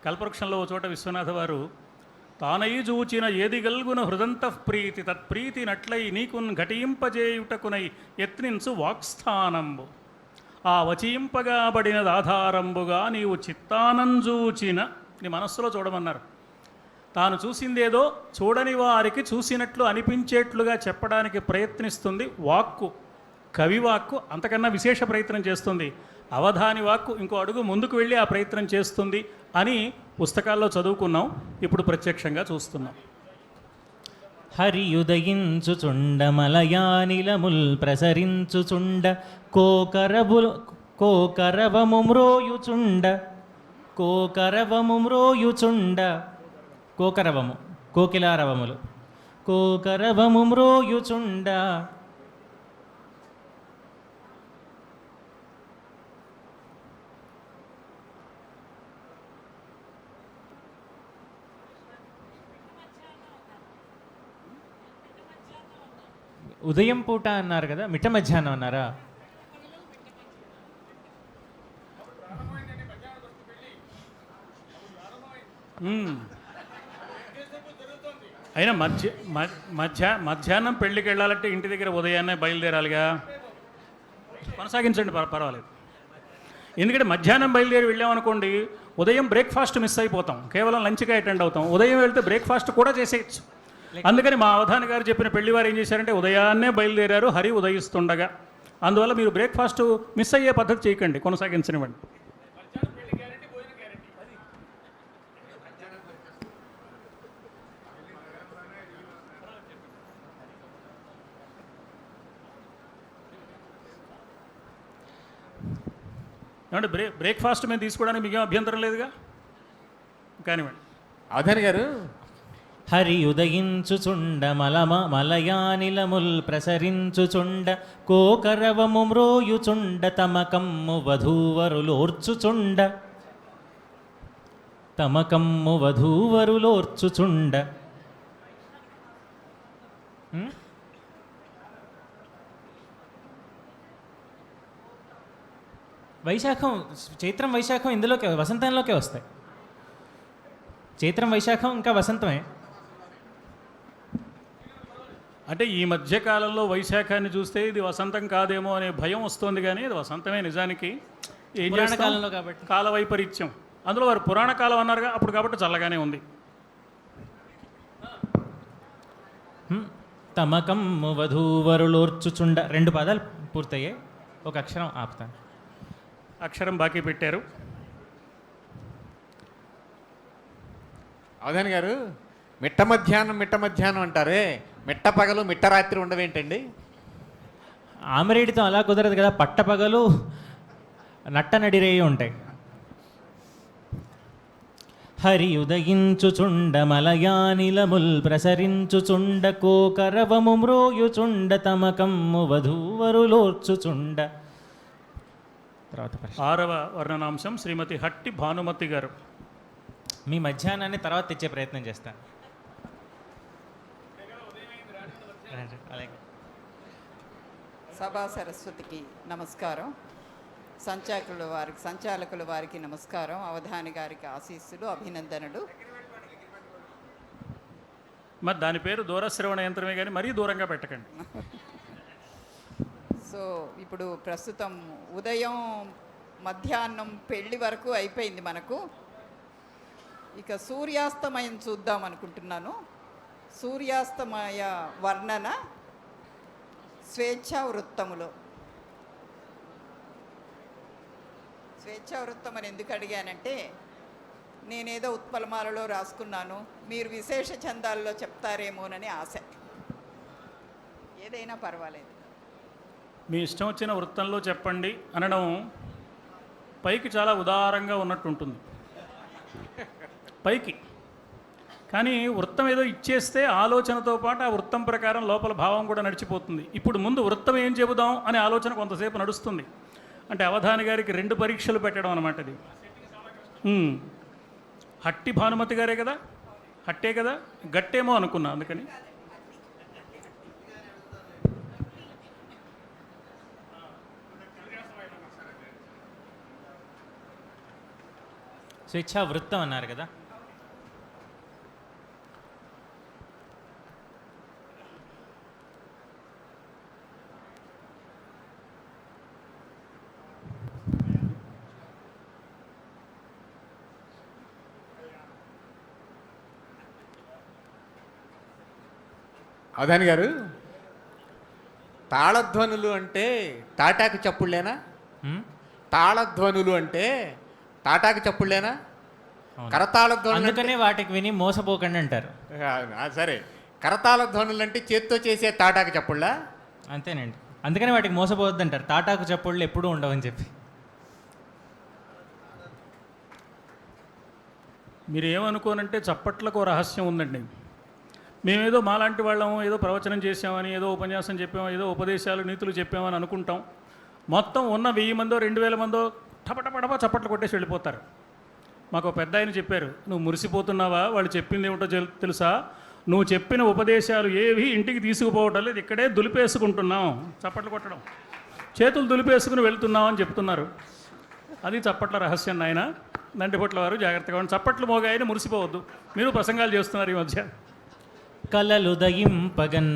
కల్పవృక్షంలో ఓ చోట విశ్వనాథ వారు తానై చూచిన ఏది గల్గున హృదంతః ప్రీతి తత్ప్రీతి నట్లై నీకున్ ఘటింపజేయుటకునై యత్నించు వాక్స్థానంబు ఆ వచింపగాబడినది ఆధారంబుగా నీవు చిత్తానంజూచిన నీ మనస్సులో చూడమన్నారు. తాను చూసిందేదో చూడని వారికి చూసినట్లు అనిపించేట్లుగా చెప్పడానికి ప్రయత్నిస్తుంది వాక్కు. కవివాక్కు అంతకన్నా విశేష ప్రయత్నం చేస్తుంది. అవధాని వాక్కు ఇంకో అడుగు ముందుకు వెళ్ళి ఆ ప్రయత్నం చేస్తుంది అని పుస్తకాల్లో చదువుకున్నాం, ఇప్పుడు ప్రత్యక్షంగా చూస్తున్నాం. హరియుదయించుచుండ మలయానిలముల్ ప్రసరించుచుండ కోకరవముమ్రోయుచుండ కోకరవము కోకిలారవములు కోకరవముమ్రోయుచుండ. ఉదయం పూట అన్నారు కదా, మిట్ట మధ్యాహ్నం అన్నారా? అయినా మధ్యాహ్నం పెళ్ళికి వెళ్ళాలంటే ఇంటి దగ్గర ఉదయాన్నే బయలుదేరాలిగా. కొనసాగించండి, పర్వాలేదు. ఎందుకంటే మధ్యాహ్నం బయలుదేరి వెళ్ళామనుకోండి, ఉదయం బ్రేక్ఫాస్ట్ మిస్ అయిపోతాం, కేవలం లంచ్గా అటెండ్ అవుతాం. ఉదయం వెళ్తే బ్రేక్ఫాస్ట్ కూడా చేసేయచ్చు. అందుకని మా అవధాని గారు చెప్పిన పెళ్లివారు ఏం చేశారంటే ఉదయాన్నే బయలుదేరారు హరి ఉదయిస్తుండగా. అందువల్ల మీరు బ్రేక్ఫాస్ట్ మిస్ అయ్యే పద్ధతి చేయకండి, కొనసాగించనివ్వండి. ఏమంటే బ్రేక్ఫాస్ట్ మేము తీసుకోవడానికి మీకేం అభ్యంతరం లేదుగా, కానివ్వండి. అవధాని గారు, హరి ఉదయించుచుండ మలయానిలముల్ ప్రసరించుచుండ కోకరవము మ్రోయుచుండ తమకమ్ము వధూవరులోర్చుచుండ వైశాఖం, చైత్రం వైశాఖం ఇందులోకి వసంతంలోకే వస్తాయి. చైత్రం వైశాఖం ఇంకా వసంతమే. అంటే ఈ మధ్యకాలంలో వైశాఖాన్ని చూస్తే ఇది వసంతం కాదేమో అనే భయం వస్తుంది, కానీ ఇది వసంతమే నిజానికి. ఏం పురాణ చేస్తాం, కాలంలో కాబట్టి కాల వైపరీత్యం. అందులో వారు పురాణ కాలం అన్నారుగా, అప్పుడు కాబట్టి చల్లగానే ఉంది. తమకమ్ము వధూవరులోర్చుచుండ 2 పదాలు పూర్తయ్యాయి, ఒక అక్షరం ఆపుతాను. అక్షరం బాకీ పెట్టారు. అవధాని గారు, మిట్ట మధ్యాహ్నం అంటారే, మిట్ట పగలు మిట్ట రాత్రి ఉండవేంటండి? ఆమరేడితో అలా కుదరదు కదా, పట్టపగలు నట్ట నడిరేయి ఉంటాయి. హరి ఉదయించుచుండ మలయానిలముల్ ప్రసరించుచుండ కోకరవము మ్రోయుచుండ తమకమ్ము వధూవరులోర్చుచుండ. తర్వాత 6వ వర్ణనాంశం శ్రీమతి హట్టి భానుమతి గారు. మీ మధ్యాహ్నాన్ని తర్వాత తెచ్చే ప్రయత్నం చేస్తాను. సభా సరస్వతికి నమస్కారం, సంచాలకుల వారికి నమస్కారం, అవధాని గారికి ఆశీస్సులు, అభినందనలు. మరి దాని పేరు దూరశ్రవణ యంత్రమే, కానీ మరీ దూరంగా పెట్టకండి. సో ఇప్పుడు ప్రస్తుతం ఉదయం మధ్యాహ్నం పెళ్లి వరకు అయిపోయింది మనకు. ఇక సూర్యాస్తమయం చూద్దాం అనుకుంటున్నాను. సూర్యాస్తమయ వర్ణన స్వేచ్ఛా వృత్తములో. స్వేచ్ఛా వృత్తం అని ఎందుకు అడిగానంటే, నేనేదో ఉత్పలమాలలో రాసుకున్నాను, మీరు విశేష ఛందాల్లో చెప్తారేమోనని ఆశ. ఏదైనా పర్వాలేదు, మీ ఇష్టం వచ్చిన వృత్తంలో చెప్పండి అనడం పైకి చాలా ఉదారంగా ఉన్నట్టు ఉంటుంది, పైకి. కానీ వృత్తం ఏదో ఇచ్చేస్తే ఆలోచనతో పాటు ఆ వృత్తం ప్రకారం లోపల భావం కూడా నడిచిపోతుంది. ఇప్పుడు ముందు వృత్తం ఏం చెబుదాం అనే ఆలోచన కొంతసేపు నడుస్తుంది. అంటే అవధాని గారికి 2 పరీక్షలు పెట్టడం అన్నమాట ఇది. హట్టి భానుమతి గారే కదా, హట్టే కదా, గట్టేమో అనుకున్నా అందుకని. స్వేచ్ఛా వృత్తం అన్నారు కదా. అవధాని గారు, తాళధ్వనులు అంటే తాటాకు చప్పుళ్ళేనా? హ్మ్? తాళధ్వనులు అంటే తాటాకు చప్పుళ్ళేనా? అవును. కరతాళ ధ్వనులు అందుకనే వాటికి విని మోసపోకండి అంటారు. సరే, కరతాళ ధ్వనులు అంటే చేత్తో చేసే తాటాకు చప్పుళ్ళా? అంతేనండి, అందుకనే వాటికి మోసపోవద్దు అంటారు. తాటాకు చప్పుళ్ళు ఎప్పుడూ ఉండవని చెప్పి. మీరు ఏమనుకోనంటే చప్పట్లకు ఓ రహస్యం ఉందండి. మేమేదో మాలాంటి వాళ్ళము ఏదో ప్రవచనం చేసామని, ఏదో ఉపన్యాసం చెప్పామో, ఏదో ఉపదేశాలు నీతులు చెప్పామని అనుకుంటాం. మొత్తం ఉన్న 1000 మందో 2000 మందో టపటపటప చప్పట్లు కొట్టేసి వెళ్ళిపోతారు. మాకు పెద్ద ఆయన చెప్పారు, నువ్వు మురిసిపోతున్నావా, వాళ్ళు చెప్పింది ఏమిటో తెలుసా, నువ్వు చెప్పిన ఉపదేశాలు ఏవి ఇంటికి తీసుకుపోవటం లేదు, ఇక్కడే దులిపేసుకుంటున్నాం, చప్పట్లు కొట్టడం, చేతులు దులిపేసుకుని వెళ్తున్నాం అని చెప్తున్నారు. అది చప్పట్ల రహస్యం నాయన. దండిపట్ల వారు జాగ్రత్తగా ఉండి, చప్పట్లు మోగాయని మురిసిపోవద్దు. మీరు ప్రసంగాలు చేస్తున్నారు ఈ మధ్య. కలలుదయింపగన్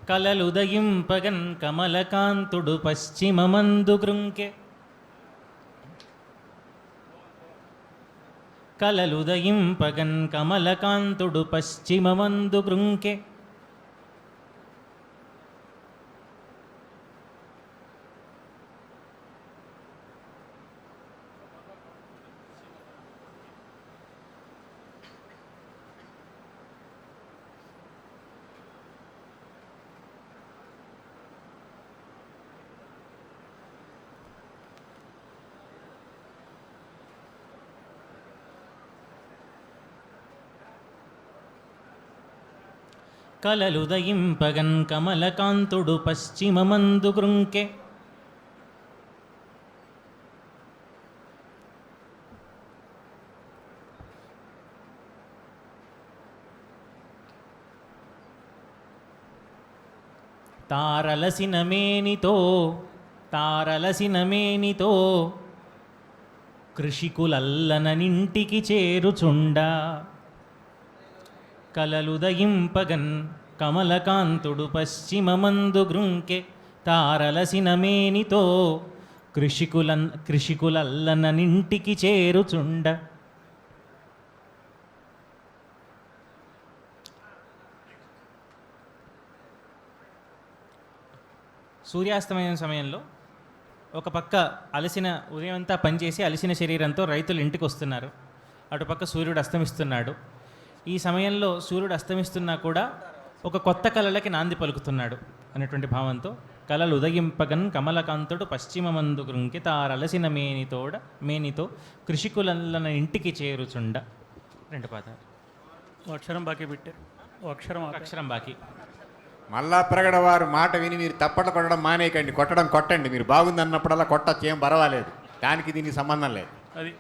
కలలుదయింపగన్ కమలకాంతుడు పశ్చిమమందు గృంకె. కలలుదయింపగన్ కమలకాంతుడు పశ్చిమమందు గృంకె. కలలుదయింపగన్ కమలకాంతుడు పశ్చిమమందు గృంకె. తారలసిన మేనితో కృషికులల్లననింటికి చేరుచుండ. కలలుదయింపగన్ కమలకాంతుడు పశ్చిమమందు గృంకె. తారలసిన మేనితో కృషికులల్లననింటికి చేరుచుండ. సూర్యాస్తమయం సమయంలో ఒక పక్క అలసిన ఉదయం అంతా పనిచేసి అలసిన శరీరంతో రైతులు ఇంటికి వస్తున్నారు. అటుపక్క సూర్యుడు అస్తమిస్తున్నాడు. ఈ సమయంలో సూర్యుడు అస్తమిస్తున్నా కూడా ఒక కొత్త కళలకి నాంది పలుకుతున్నాడు అనేటువంటి భావంతో కలలు ఉదయింపగన్ కమలకాంతుడు పశ్చిమమందు గృంకి తారలసిన మేనితో కృషికులన్న ఇంటికి చేరుచుండ. 2 పాదాలు. ఓ అక్షరం బాకీ పెట్టారు. ఓ అక్షరం అక్షరం బాకీ. మల్లా ప్రగడ వారు మాట విని మీరు తప్పట్లు కొట్టడం మానేయకండి. కొట్టండి. మీరు బాగుంది అన్నప్పుడల్లా కొట్టచ్చు, ఏం పర్వాలేదు. దానికి దీనికి సంబంధం లేదు. అది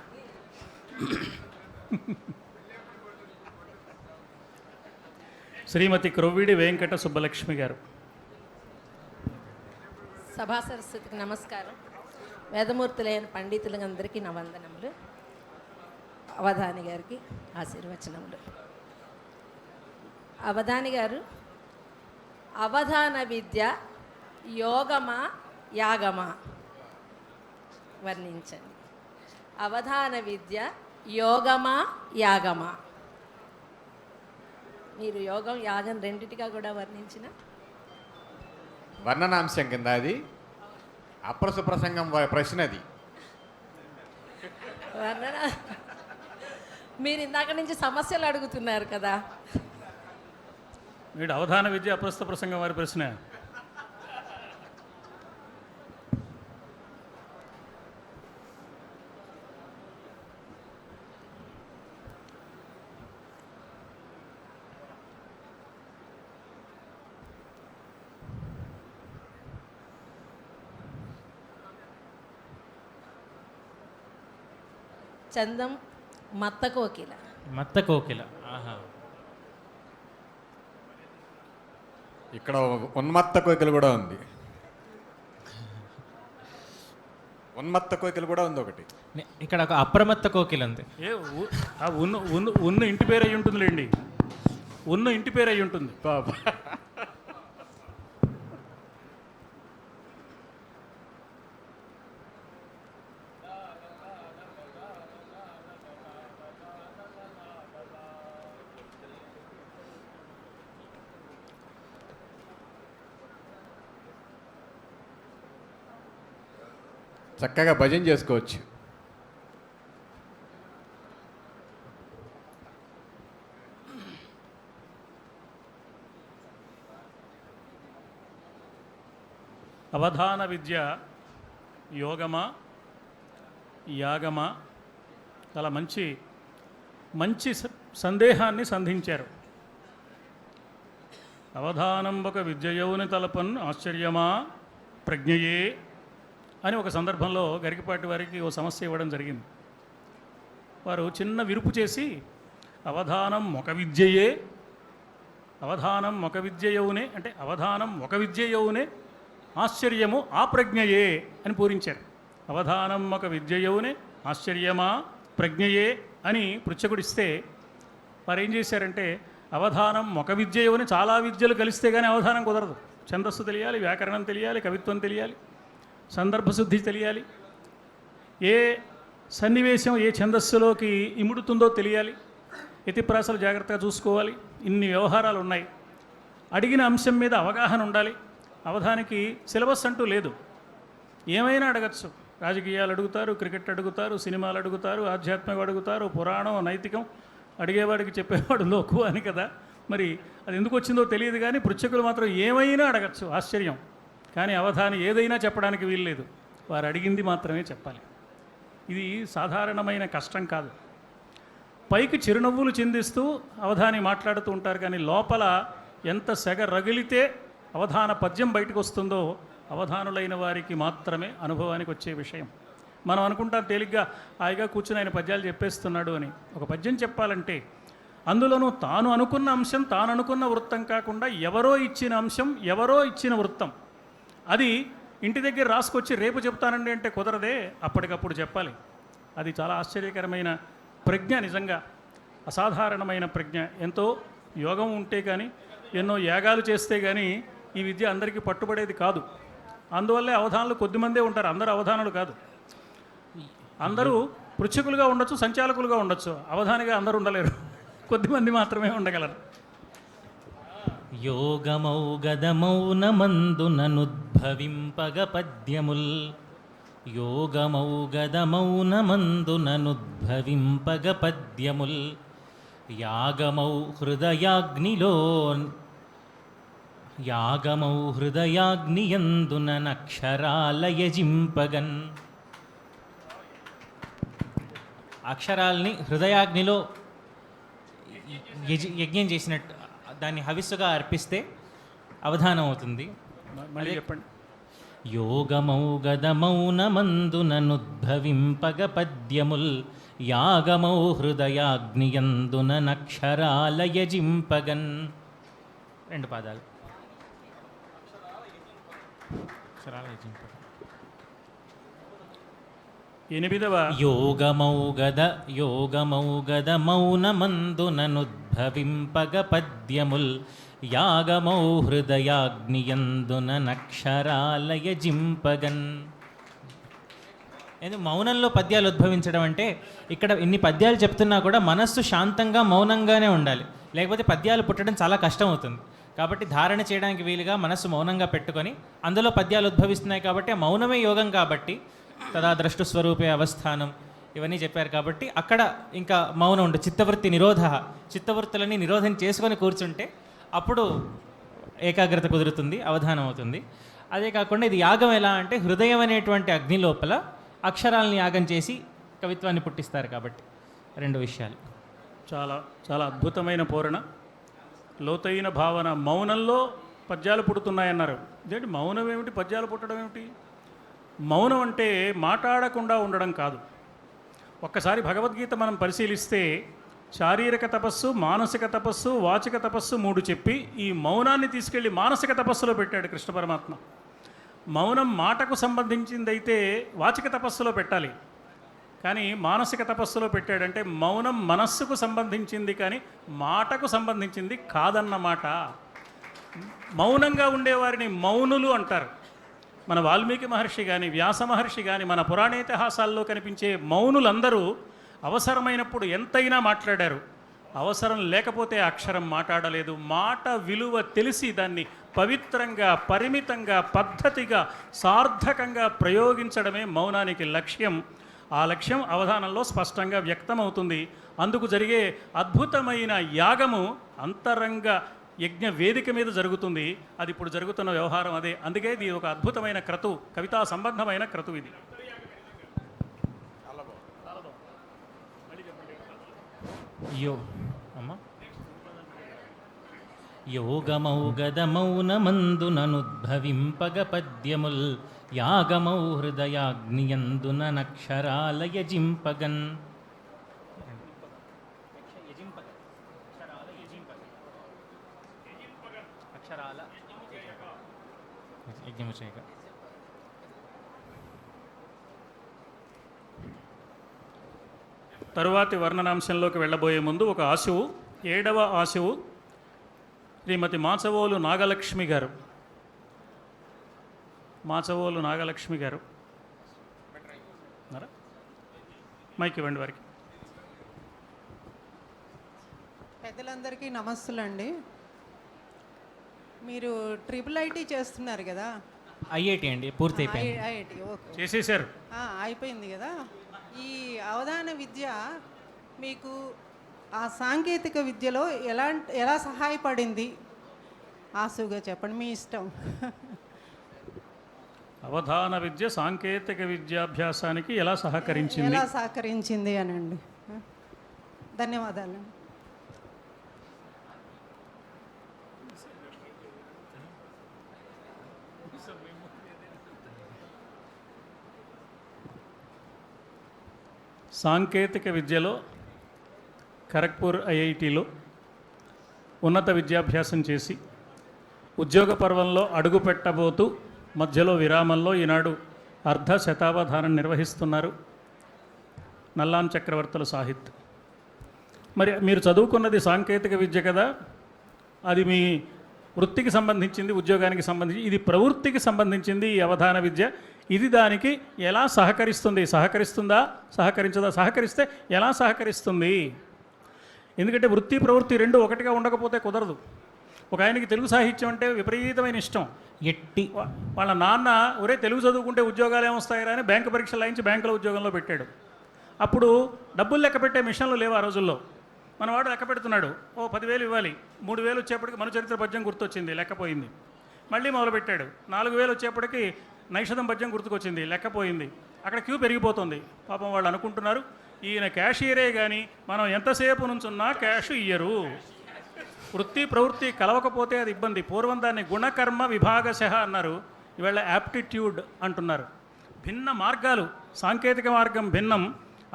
శ్రీమతి క్రొవ్విడి వెంకట సుబ్బలక్ష్మి గారు. సభా సరస్వతికి నమస్కారం. వేదమూర్తులైన పండితులందరికీ నా వందనములు. అవధాని గారికి ఆశీర్వచనములు. అవధాని గారు, అవధాన విద్య యోగమా యాగమా వర్ణించండి. అవధాన విద్య యోగమా యాగమా? మీరు యోగం యాగం రెండిటిగా కూడా వర్ణించిన వర్ణనాంశం కింద అది అప్రసుప్రసంగం ప్రశ్న అది. వర్ణన మీరు ఇందాక నుంచి సమస్యలు అడుగుతున్నారు కదా. వీడు అవధాన విద్య అప్రస్తుత ప్రసంగం వారి ప్రశ్న. చందం మత్త కోకిల. మత్త కోకిల. ఆహా. ఇక్కడ ఉన్మత్త కోకిల కూడా ఉంది. ఉన్మత్త కోకిల కూడా ఉంది ఒకటి. ఇక్కడ ఒక అప్రమత్త కోకిల ఉంది. ఏ ఉన్న ఇంటి పేరు అయి ఉంటుందిలేండి. ఉన్న ఇంటి పేరు అయి ఉంటుంది. పాప చక్కగా భజన చేసుకోవచ్చు. అవధాన విద్య యోగమా యాగమా? చాలా మంచి మంచి సందేహాన్ని సంధించారు. అవధానం ఒక విద్యయోని తలపన్ ఆశ్చర్యమా ప్రజ్ఞయే అని ఒక సందర్భంలో గరికపాటి వారికి ఓ సమస్య ఇవ్వడం జరిగింది. వారు చిన్న విరుపు చేసి అవధానం ఒక విద్యయే, అవధానం ఒక విద్యయౌనే అంటే అవధానం ఒక విద్యయౌనే ఆశ్చర్యము ఆ ప్రజ్ఞయే అని పూరించారు. అవధానం ఒక విద్యయౌనే ఆశ్చర్యమా ప్రజ్ఞయే అని పృచ్ఛకుడిస్తే వారు ఏం చేశారంటే అవధానం ఒక విద్యయౌనే చాలా విద్యలు కలిస్తే కానీ అవధానం కుదరదు. ఛందస్సు తెలియాలి, వ్యాకరణం తెలియాలి, కవిత్వం తెలియాలి, సందర్భశుద్ధి తెలియాలి, ఏ సన్నివేశం ఏ ఛందస్సులోకి ఇముడుతుందో తెలియాలి, యతిప్రాసలు జాగ్రత్తగా చూసుకోవాలి. ఇన్ని వ్యవహారాలు ఉన్నాయి. అడిగిన అంశం మీద అవగాహన ఉండాలి. అవధానికి సిలబస్ అంటూ లేదు. ఏమైనా అడగచ్చు. రాజకీయాలు అడుగుతారు, క్రికెట్ అడుగుతారు, సినిమాలు అడుగుతారు, ఆధ్యాత్మికం అడుగుతారు, పురాణం, నైతికం. అడిగేవాడికి చెప్పేవాడు లోకు అని కదా. మరి అది ఎందుకు వచ్చిందో తెలియదు కానీ పృచ్ఛకులు మాత్రం ఏమైనా అడగచ్చు. ఆశ్చర్యం. కానీ అవధాని ఏదైనా చెప్పడానికి వీల్లేదు. వారు అడిగింది మాత్రమే చెప్పాలి. ఇది సాధారణమైన కష్టం కాదు. పైకి చిరునవ్వులు చిందిస్తూ అవధాని మాట్లాడుతూ ఉంటారు కానీ లోపల ఎంత సెగ రగిలితే అవధాన పద్యం బయటకు వస్తుందో అవధానులైన వారికి మాత్రమే అనుభవానికి వచ్చే విషయం. మనం అనుకుంటాం తేలిగ్గా హాయిగా కూర్చుని ఆయన పద్యాలు చెప్పేస్తున్నాడు అని. ఒక పద్యం చెప్పాలంటే అందులోనూ తాను అనుకున్న అంశం తాను అనుకున్న వృత్తం కాకుండా ఎవరో ఇచ్చిన అంశం ఎవరో ఇచ్చిన వృత్తం అది ఇంటి దగ్గర రాసుకొచ్చి రేపు చెప్తానండి అంటే కుదరదే, అప్పటికప్పుడు చెప్పాలి. అది చాలా ఆశ్చర్యకరమైన ప్రజ్ఞ, నిజంగా అసాధారణమైన ప్రజ్ఞ. ఎంతో యోగం ఉంటే కానీ ఎన్నో యాగాలు చేస్తే కానీ ఈ విద్య అందరికీ పట్టుబడేది కాదు. అందువల్లే అవధానులు కొద్దిమందే ఉంటారు. అందరూ అవధానులు కాదు. అందరూ పృచ్ఛకులుగా ఉండొచ్చు, సంచాలకులుగా ఉండొచ్చు. అవధానిగా అందరూ ఉండలేరు. కొద్దిమంది మాత్రమే ఉండగలరు. యోగమౌ గదమౌనమందుననుద్భవింపగ పద్యముల్, యోగమౌ గదమౌనమందుననుద్భవింపగ పద్యముల్, యాగమౌ హృదయాగ్నిలో యాగమౌ హృదయాగ్నియందుననక్షరాలయజింపగన్. అక్షరాల్ని హృదయాగ్నిలో యజ్ఞం చేసినట్టు దాన్ని హవిస్సుగా అర్పిస్తే అవధానం అవుతుంది. మళ్ళీ చెప్పండి. యోగమౌ గదమౌనమందుననుద్భవింపగ పద్యముల్, యాగమౌ హృదయాగ్నియందుననక్షరాలయజింపగన్. 2 పాదాలు. అక్షరాలయజింపగన్. 8వ యోగమౌ గదమౌనమందుననుద్భవింపగ పద్యముల్, యాగమౌ హృదయాగ్నియందుననక్షరాలయజింపగన్. ఎందుకు మౌనంలో పద్యాలు ఉద్భవించడం అంటే ఇక్కడ ఇన్ని పద్యాలు చెప్తున్నా కూడా మనస్సు శాంతంగా మౌనంగానే ఉండాలి. లేకపోతే పద్యాలు పుట్టడం చాలా కష్టం అవుతుంది. కాబట్టి ధారణ చేయడానికి వీలుగా మనస్సు మౌనంగా పెట్టుకొని అందులో పద్యాలు ఉద్భవిస్తున్నాయి కాబట్టి ఆ మౌనమే యోగం. కాబట్టి తదా ద్రష్టు స్వరూపే అవస్థానం ఇవన్నీ చెప్పారు. కాబట్టి అక్కడ ఇంకా మౌనం ఉంటుంది. చిత్తవృత్తి నిరోధ, చిత్తవృత్తులని నిరోధం చేసుకొని కూర్చుంటే అప్పుడు ఏకాగ్రత కుదురుతుంది, అవధానం అవుతుంది. అదే కాకుండా ఇది యాగం ఎలా అంటే హృదయం అనేటువంటి అగ్ని లోపల అక్షరాలను యాగం చేసి కవిత్వాన్ని పుట్టిస్తారు. కాబట్టి 2 విషయాలు. చాలా చాలా అద్భుతమైన పూరణ, లోతైన భావన. మౌనంలో పద్యాలు పుడుతున్నాయన్నారు. ఇదేంటి మౌనం ఏమిటి, పద్యాలు పుట్టడం ఏమిటి? మౌనం అంటే మాట్లాడకుండా ఉండడం కాదు. ఒక్కసారి భగవద్గీత మనం పరిశీలిస్తే శారీరక తపస్సు, మానసిక తపస్సు, వాచిక తపస్సు 3 చెప్పి ఈ మౌనాన్ని తీసుకెళ్ళి మానసిక తపస్సులో పెట్టాడు కృష్ణ పరమాత్మ. మౌనం మాటకు సంబంధించిందైతే వాచిక తపస్సులో పెట్టాలి, కానీ మానసిక తపస్సులో పెట్టాడంటే మౌనం మనస్సుకు సంబంధించింది కానీ మాటకు సంబంధించింది కాదన్నమాట. మౌనంగా ఉండేవారిని మౌనులు అంటారు. మన వాల్మీకి మహర్షి కానీ, వ్యాస మహర్షి కానీ, మన పురాణేతిహాసాల్లో కనిపించే మౌనులందరూ అవసరమైనప్పుడు ఎంతైనా మాట్లాడారు, అవసరం లేకపోతే అక్షరం మాట్లాడలేదు. మాట విలువ తెలిసి దాన్ని పవిత్రంగా, పరిమితంగా, పద్ధతిగా, సార్థకంగా ప్రయోగించడమే మౌనానికి లక్ష్యం. ఆ లక్ష్యం అవధానంలో స్పష్టంగా వ్యక్తమవుతుంది. అందుకు జరిగే అద్భుతమైన యాగము అంతరంగ యజ్ఞ వేదిక మీద జరుగుతుంది. అది ఇప్పుడు జరుగుతున్న వ్యవహారం అదే. అందుకే ఇది ఒక అద్భుతమైన క్రతువు, కవితా సంబంధమైన క్రతువు ఇది. యోగమౌగదమౌనమందుననుద్భవింపగ పద్యముల్ యాగమౌ హృదయాగ్నియందున నక్షరాలయ జింపగన్. తరువాతి వర్ణనాంశంలోకి వెళ్ళబోయే ముందు ఒక ఆశువు, 7వ ఆశువు శ్రీమతి మాచవోలు నాగలక్ష్మి గారు. మాచవోలు నాగలక్ష్మి గారు మైక్ ఇవ్వండి వారికి. పెద్దలందరికీ నమస్తులండి. మీరు IIIT చేస్తున్నారు కదా? ఐఐటి అండి, పూర్తి అయిపోయింది. ఐఐటి ఓకే, చేసేసారు, అయిపోయింది కదా. ఈ అవధాన విద్య మీకు ఆ సాంకేతిక విద్యలో ఎలా సహాయపడింది? ఆసుగా చెప్పండి, మీ ఇష్టం. అవధాన విద్య సాంకేతిక విద్యాభ్యాసానికి ఎలా సహకరించింది? ఎలా సహకరించింది అనండి. ధన్యవాదాలు. సాంకేతిక విద్యలో ఖరగ్పూర్ ఐఐటిలో ఉన్నత విద్యాభ్యాసం చేసి ఉద్యోగ పర్వంలో అడుగు పెట్టబోతూ మధ్యలో విరామంలో ఈనాడు అర్ధ శతావధానం నిర్వహిస్తున్నారు నల్లాం చక్రవర్తుల సాహిత్. మరి మీరు చదువుకున్నది సాంకేతిక విద్య కదా, అది మీ వృత్తికి సంబంధించింది, ఉద్యోగానికి సంబంధించి, ఇది ప్రవృత్తికి సంబంధించింది ఈ అవధాన విద్య. ఇది దానికి ఎలా సహకరిస్తుంది? సహకరిస్తుందా? సహకరించదా? సహకరిస్తే ఎలా సహకరిస్తుంది? ఎందుకంటే వృత్తి ప్రవృత్తి రెండు ఒకటిగా ఉండకపోతే కుదరదు. ఒక ఆయనకి తెలుగు సాహిత్యం అంటే విపరీతమైన ఇష్టం. వాళ్ళ నాన్న ఒరే తెలుగు చదువుకుంటే ఉద్యోగాలు ఏమొస్తాయరా అని బ్యాంకు పరీక్షలు రాయించి బ్యాంకులో ఉద్యోగంలో పెట్టాడు. అప్పుడు డబ్బులు లెక్క పెట్టే మిషన్లు లేవు ఆ రోజుల్లో. మనవాడు లెక్క పెడుతున్నాడు, 10,000 ఇవ్వాలి, 3,000 వచ్చేప్పటికి మనుచరిత్ర పద్యం గుర్తొచ్చింది, లెక్కపోయింది. మళ్ళీ మొదలుపెట్టాడు, 4,000 వచ్చేప్పటికి నైషధం పద్యం గుర్తుకొచ్చింది, లెక్కపోయింది. అక్కడ క్యూ పెరిగిపోతుంది. పాపం వాళ్ళు అనుకుంటున్నారు ఈయన క్యాషియరే కానీ మనం ఎంతసేపు నుంచున్నా క్యాష్ ఇయ్యరు. వృత్తి ప్రవృత్తి కలవకపోతే అది ఇబ్బంది. పూర్వం దాన్ని గుణకర్మ విభాగశః అన్నారు, ఇవాళ యాప్టిట్యూడ్ అంటున్నారు. భిన్న మార్గాలు, సాంకేతిక మార్గం భిన్నం,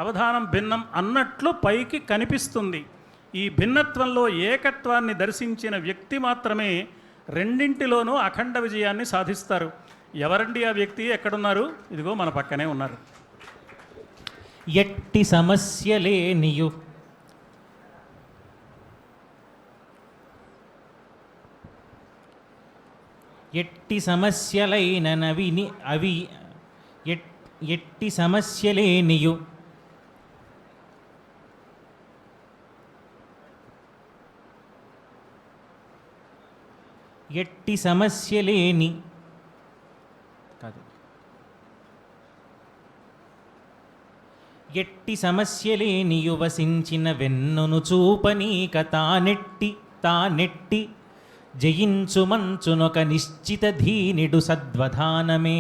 అవధానం భిన్నం అన్నట్లు పైకి కనిపిస్తుంది. ఈ భిన్నత్వంలో ఏకత్వాన్ని దర్శించిన వ్యక్తి మాత్రమే రెండింటిలోనూ అఖండ విజయాన్ని సాధిస్తారు. ఎవరండి ఆ వ్యక్తి? ఎక్కడున్నారు? ఇదిగో మన పక్కనే ఉన్నారు. ఎట్టి సమస్యలేనియు ఎట్టి సమస్యలైన నవిని అవి ఎట్టి సమస్యలేనియు ఎట్టి సమస్యలేని కాదు ఎట్టి సమస్యలేనియు వసించిన వెన్నును చూపనీక తానెట్టి జయించు మంచునొక నిశ్చిత ధీనిడు సద్వధానమే.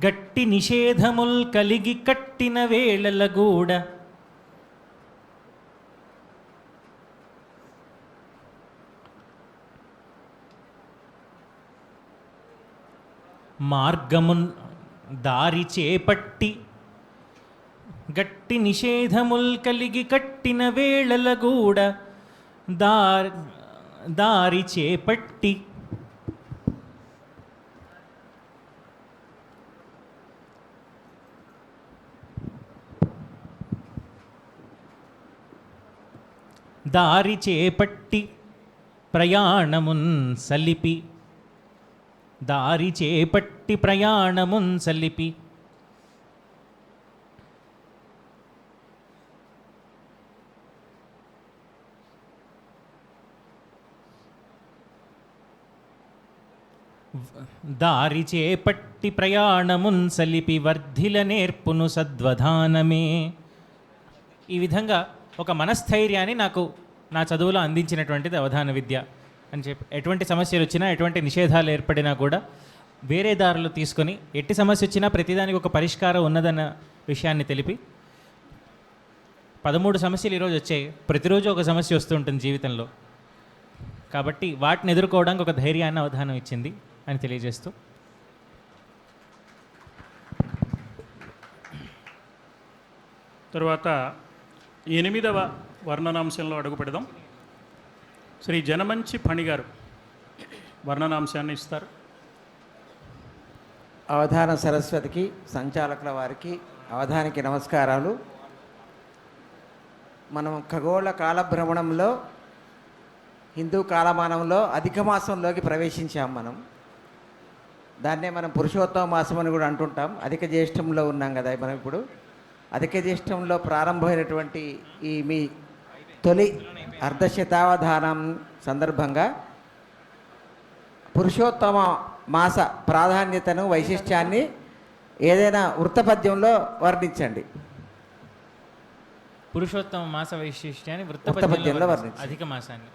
గట్టి నిషేధముల్ కలిగి కట్టిన వేళలగూడ మార్గమున్ దారి చేపట్టి గట్టి నిషేధముల్ కలిగి కట్టిన వేళలగూడ దారి చేపట్టి దారి చేపట్టి ప్రయాణమున్ సలిపి దారి చేపట్టి ప్రయాణమున్ సలిపి దారి చేపట్టి ప్రయాణమున్ సలిపి వర్ధిల నేర్పును సద్వధానమే. ఈ విధంగా ఒక మనస్థైర్యాన్ని నాకు నా చదువులో అందించినటువంటిది అవధాన విద్య అని చెప్పి, ఎటువంటి సమస్యలు వచ్చినా ఎటువంటి నిషేధాలు ఏర్పడినా కూడా వేరే దారులు తీసుకొని ఎట్టి సమస్య వచ్చినా ప్రతిదానికి ఒక పరిష్కారం ఉన్నదన్న విషయాన్ని తెలిపి 13 సమస్యలు ఈరోజు వచ్చాయి. ప్రతిరోజు ఒక సమస్య వస్తూ ఉంటుంది జీవితంలో. కాబట్టి వాటిని ఎదుర్కోవడానికి ఒక ధైర్యాన్ని అవధానం ఇచ్చింది అని తెలియజేస్తూ తరువాత 8వ వర్ణనాంశంలో అడుగు పెడదాం. శ్రీ జనమంచి ఫణి గారు వర్ణనాంశాన్ని ఇస్తారు. అవధాన సరస్వతికి, సంచాలకుల వారికి, అవధానికి నమస్కారాలు. మనం ఖగోళ కాలభ్రమణంలో హిందూ కాలమానంలో అధిక మాసంలోకి ప్రవేశించాం. దాన్నే మనం పురుషోత్తమ మాసం అని కూడా అంటుంటాం. అధిక జ్యేష్ఠంలో ఉన్నాం కదా మనం ఇప్పుడు. అధిక జ్యేష్ఠంలో ప్రారంభమైనటువంటి ఈ మీ తొలి అర్ధశతావధానం సందర్భంగా పురుషోత్తమ మాస ప్రాధాన్యతను, వైశిష్ట్యాన్ని ఏదైనా వృత్తపద్యంలో వర్ణించండి. పురుషోత్తమ మాస వైశిష్ట్యాన్ని వృత్తపద్యంలో వృత్తపద్యంలో వర్ణించండి. అధిక మాసాన్ని.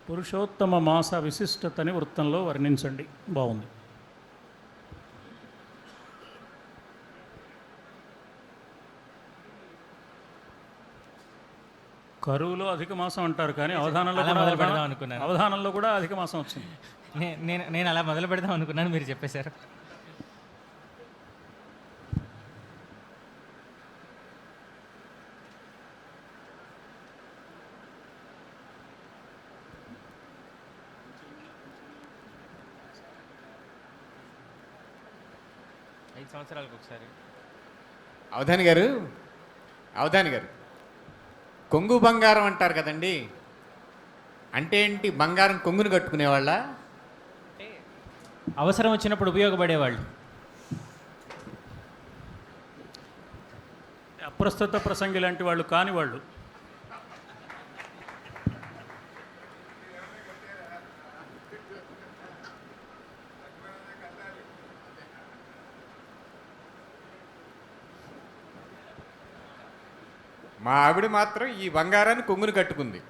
పురుషోత్తమ మాస విశిష్టతని వృత్తంలో వర్ణించండి. బాగుంది. కరువులో అధిక మాసం అంటారు, కానీ అవధానంలో అలా కూడా మొదలు పెడదాం అనుకున్నాను. అవధానంలో కూడా అధిక మాసం వచ్చింది. నేను అలా మొదలు పెడదాం అనుకున్నాను, మీరు చెప్పేశారు. సంవత్సరాలకు ఒకసారి. అవధాని గారు కొంగు బంగారం అంటారు కదండి, అంటే ఏంటి? బంగారం కొంగును కట్టుకునేవాళ్ళ? అవసరం వచ్చినప్పుడు ఉపయోగపడేవాళ్ళు. అప్రస్తుత ప్రసంగి లాంటి వాళ్ళు కాని వాళ్ళు. మా ఆవిడ మాత్రం ఈ బంగారాన్ని కొంగును కట్టుకుంది.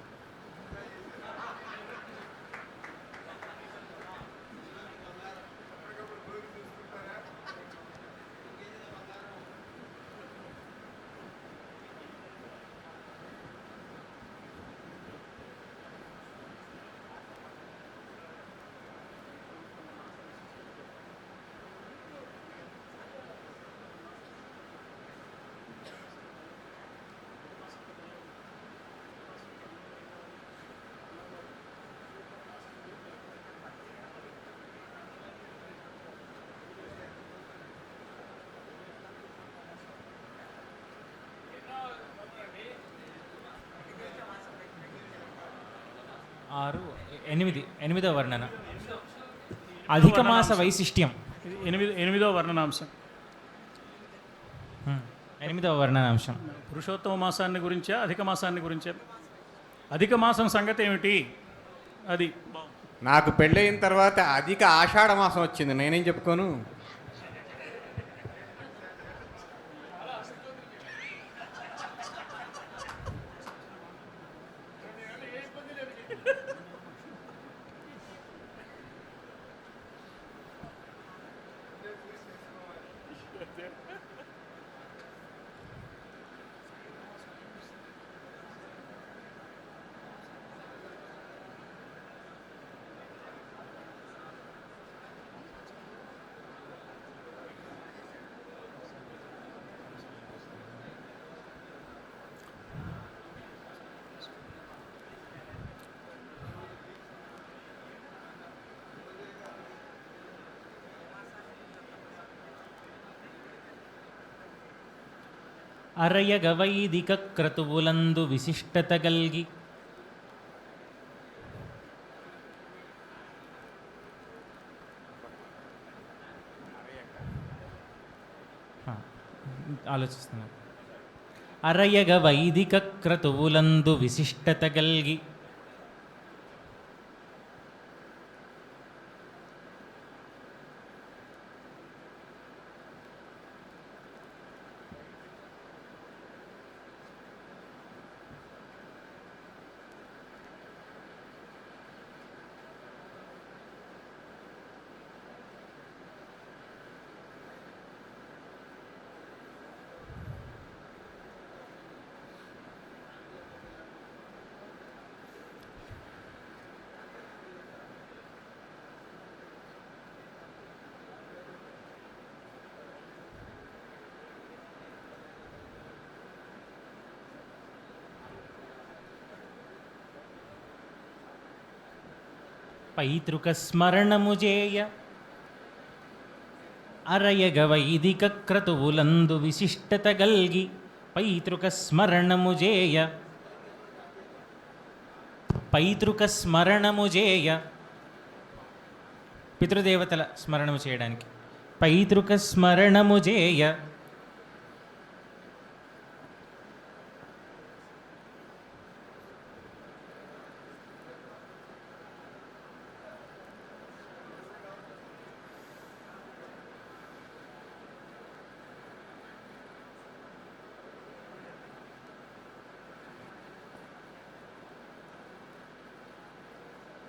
ఎనిమిదవ వర్ణన అధిక మాస వైశిష్ట్యం. 8వ వర్ణనాంశం. 8వ వర్ణనాంశం పురుషోత్తమ మాసాన్ని గురించా అధిక మాసాన్ని గురించా? అధిక మాసం సంగతి ఏమిటి? అది నాకు పెళ్ళయిన తర్వాత అధిక ఆషాఢ మాసం వచ్చింది, నేనేం చెప్పుకోను. అరయగ వైదిక క్రతువులందు విశిష్టత గల్గి ఆలోచిస్తున్నాను. అరయగ వైదిక క్రతువులందు విశిష్టత గల్గి పైతృక స్మరణము చేయ అరయగ వైదిక క్రతువులందు విశిష్టత గల్గి పైతృక స్మరణము చేయ పైతృక స్మరణము చేయ పితృదేవతల స్మరణము చేయడానికి పైతృక స్మరణము చేయ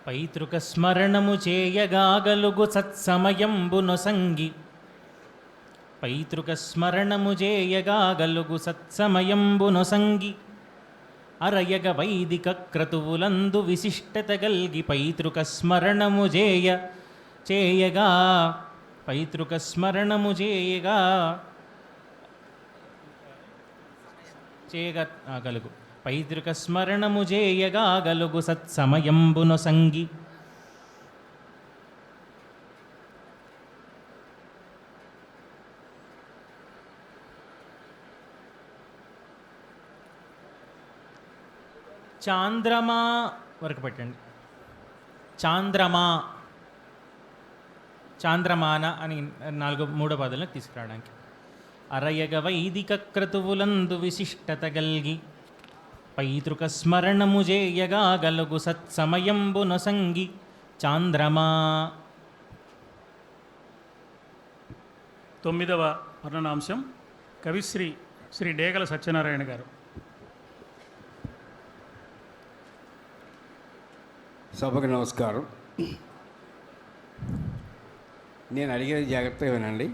పైతృక స్మరణము చేయగాగలుగు సత్సమయంబు నొసంగి పైతృక స్మరణము చేయగాగలుగు సత్సమయంబు నొసంగి అరయగ వైదిక క్రతువులందు విశిష్టత గల్గి పైతృక స్మరణము చేయగా పైతృక స్మరణము చేయగలుగు పైతృక స్మరణము చేయగాగలుగు సత్సమయంబును సంగి చాంద్రమా వరకు పెట్టండి. చాంద్రమాన అని మూడో పదాలను తీసుకురావడానికి అరయగ వైదిక క్రతువులందు విశిష్టత గల్గి పైతృక స్మరణము చేయగాగలుగు సత్సమయంబు నొసంగి చాంద్రమా. 9వ వర్ణనాంశం కవిశ్రీ శ్రీ డేగల సత్యనారాయణ గారు. సభకు నమస్కారం. నేను అడిగేది జాగ్రత్తగా వినండి.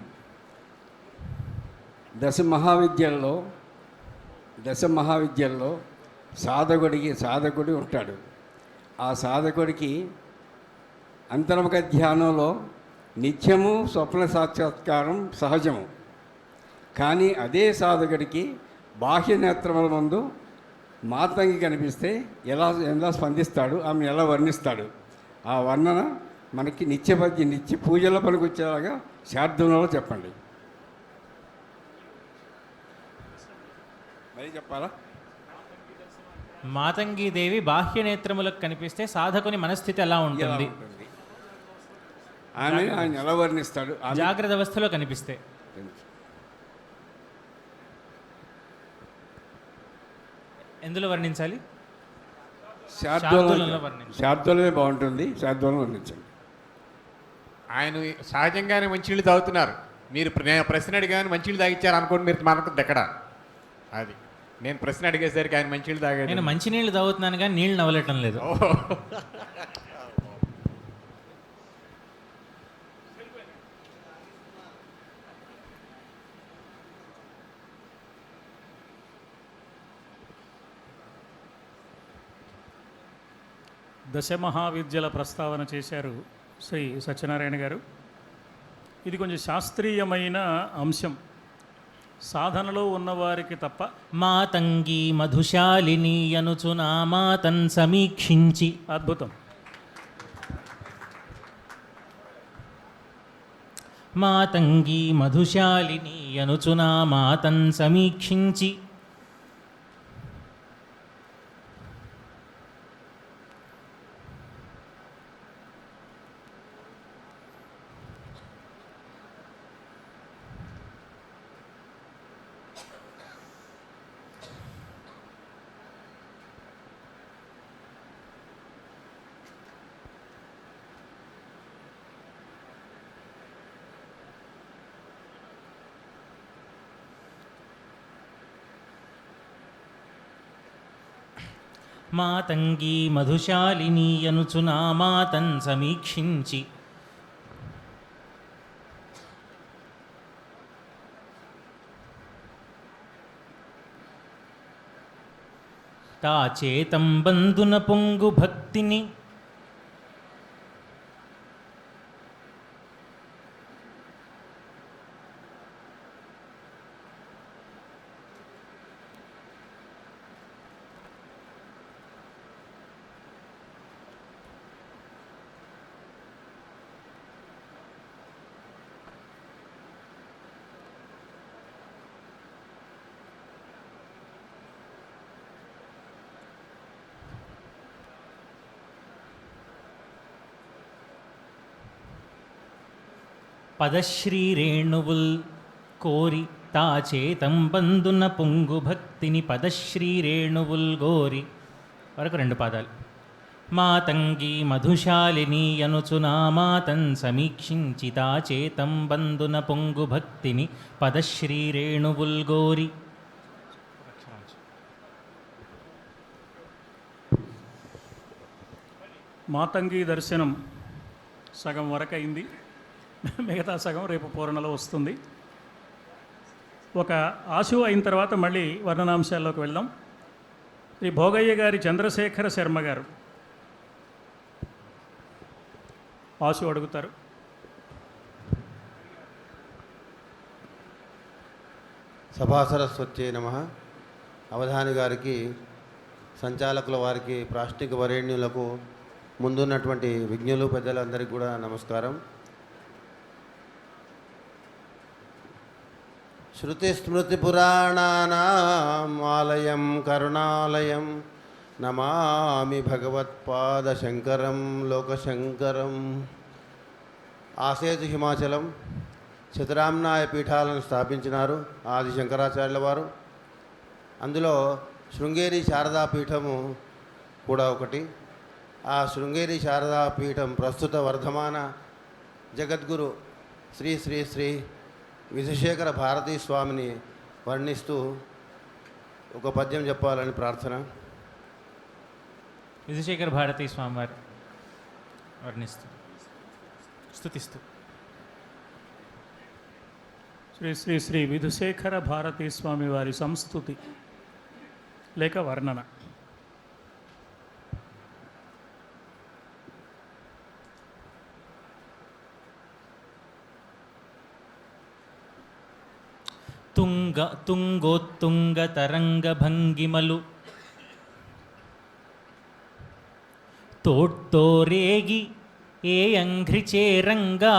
దశ మహావిద్యల్లో సాధకుడు ఉంటాడు. ఆ సాధకుడికి అంతర్ముఖ ధ్యానంలో నిత్యము స్వప్న సాక్షాత్కారం సహజము. కానీ అదే సాధకుడికి బాహ్య నేత్రముల ముందు మాతంగి కనిపిస్తే ఎలా స్పందిస్తాడు, ఆమె ఎలా వర్ణిస్తాడు? ఆ వర్ణన మనకి నిత్య పూజల పనికి వచ్చేలాగా శార్దూలంలో చెప్పండి. మరి చెప్పాలా? మాతంగీదేవి బాహ్య నేత్రములకు కనిపిస్తే సాధకుని మనస్థితి ఎలా ఉంటుంది? ఆయన ఎలా వర్ణిస్తాడు? జాగ్రత్త అవస్థలో కనిపిస్తే. ఎందులో వర్ణించాలి? శార్దూలమే బాగుంటుంది. శార్దూలం వర్ణించండి. ఆయన సహజంగానే మంచినీళ్ళు తాగుతున్నారు. మీరు ప్రశ్న అడిగాను మంచినీళ్ళు తాగిచ్చారు అనుకోండి, మీరు మనకు ఎక్కడ అది. నేను ప్రశ్న అడిగేసరికి ఆయన మంచినీళ్ళు తాగాడు. నేను మంచినీళ్ళు తాగుతున్నాను కానీ నీళ్ళు నవ్వలేటం లేదు. దశమహావిద్యల ప్రస్తావన చేశారు శ్రీ సత్యనారాయణ గారు. ఇది కొంచెం శాస్త్రీయమైన అంశం. సాధనలో ఉన్నవారికి తప్ప. మాతంగి మధుశాలిని అనుచునా మాతన్ సమీక్షించి. అద్భుతం. మాతంగి మధుశాలిని అనుచునా మాతన్ సమీక్షించి మాతంగి మధుశాలిని అనుచునా మాతన్ సమీక్షించి తా చేతం బంధున పొంగు భక్తిని పదశ్రీ రేణువుల్ కోరి తా చేతం బంధున పొంగు భక్తిని పదశ్రీ రేణువుల్ గోరి వరకు 2 పాదాలు. మాతంగి మధుశాలిని అనుచునా మాతన్ సమీక్షించి తా చేతం బంధున పొంగు భక్తిని పదశ్రీ రేణువుల్ గోరి. మాతంగి దర్శనం సగం వరకు అయింది, మిగతా సగం రేపు పూర్ణలో వస్తుంది. ఒక ఆశు అయిన తర్వాత మళ్ళీ వర్ణనాంశాల్లోకి వెళ్దాం. శ్రీ భోగయ్య గారి చంద్రశేఖర శర్మ గారు ఆశు అడుగుతారు. సభాసరస్వత్యై నమః. అవధాని గారికి, సంచాలకుల వారికి, ప్రాష్టిక వరేణ్యులకు, ముందున్నటువంటి విజ్ఞులు పెద్దలందరికీ కూడా నమస్కారం. శృతిస్మృతిపురాణానాం ఆలయం కరుణాలయం నమామి భగవత్పాదశంకరం లోకశంకరం. ఆసేతు హిమాచలం శతరామ్నాయ పీఠాలను స్థాపించినారు ఆది శంకరాచార్యుల వారు. అందులో శృంగేరి శారదా పీఠము కూడా ఒకటి. ఆ శృంగేరి శారదా పీఠం ప్రస్తుత వర్ధమాన జగద్గురు శ్రీ శ్రీ శ్రీ విధుశేఖర భారతీ స్వామిని వర్ణిస్తూ ఒక పద్యం చెప్పాలని ప్రార్థన. విధుశేఖర భారతీ స్వామి వారు వర్ణిస్తూ స్తుతిస్తూ. శ్రీ శ్రీ శ్రీ విధుశేఖర భారతీ స్వామి వారి సంస్తుతి లేక వర్ణన. తుంగోత్తుంగ తరంగ భంగిమలు తోట్టోరేగి ఏ అంఘ్రిచేరంగా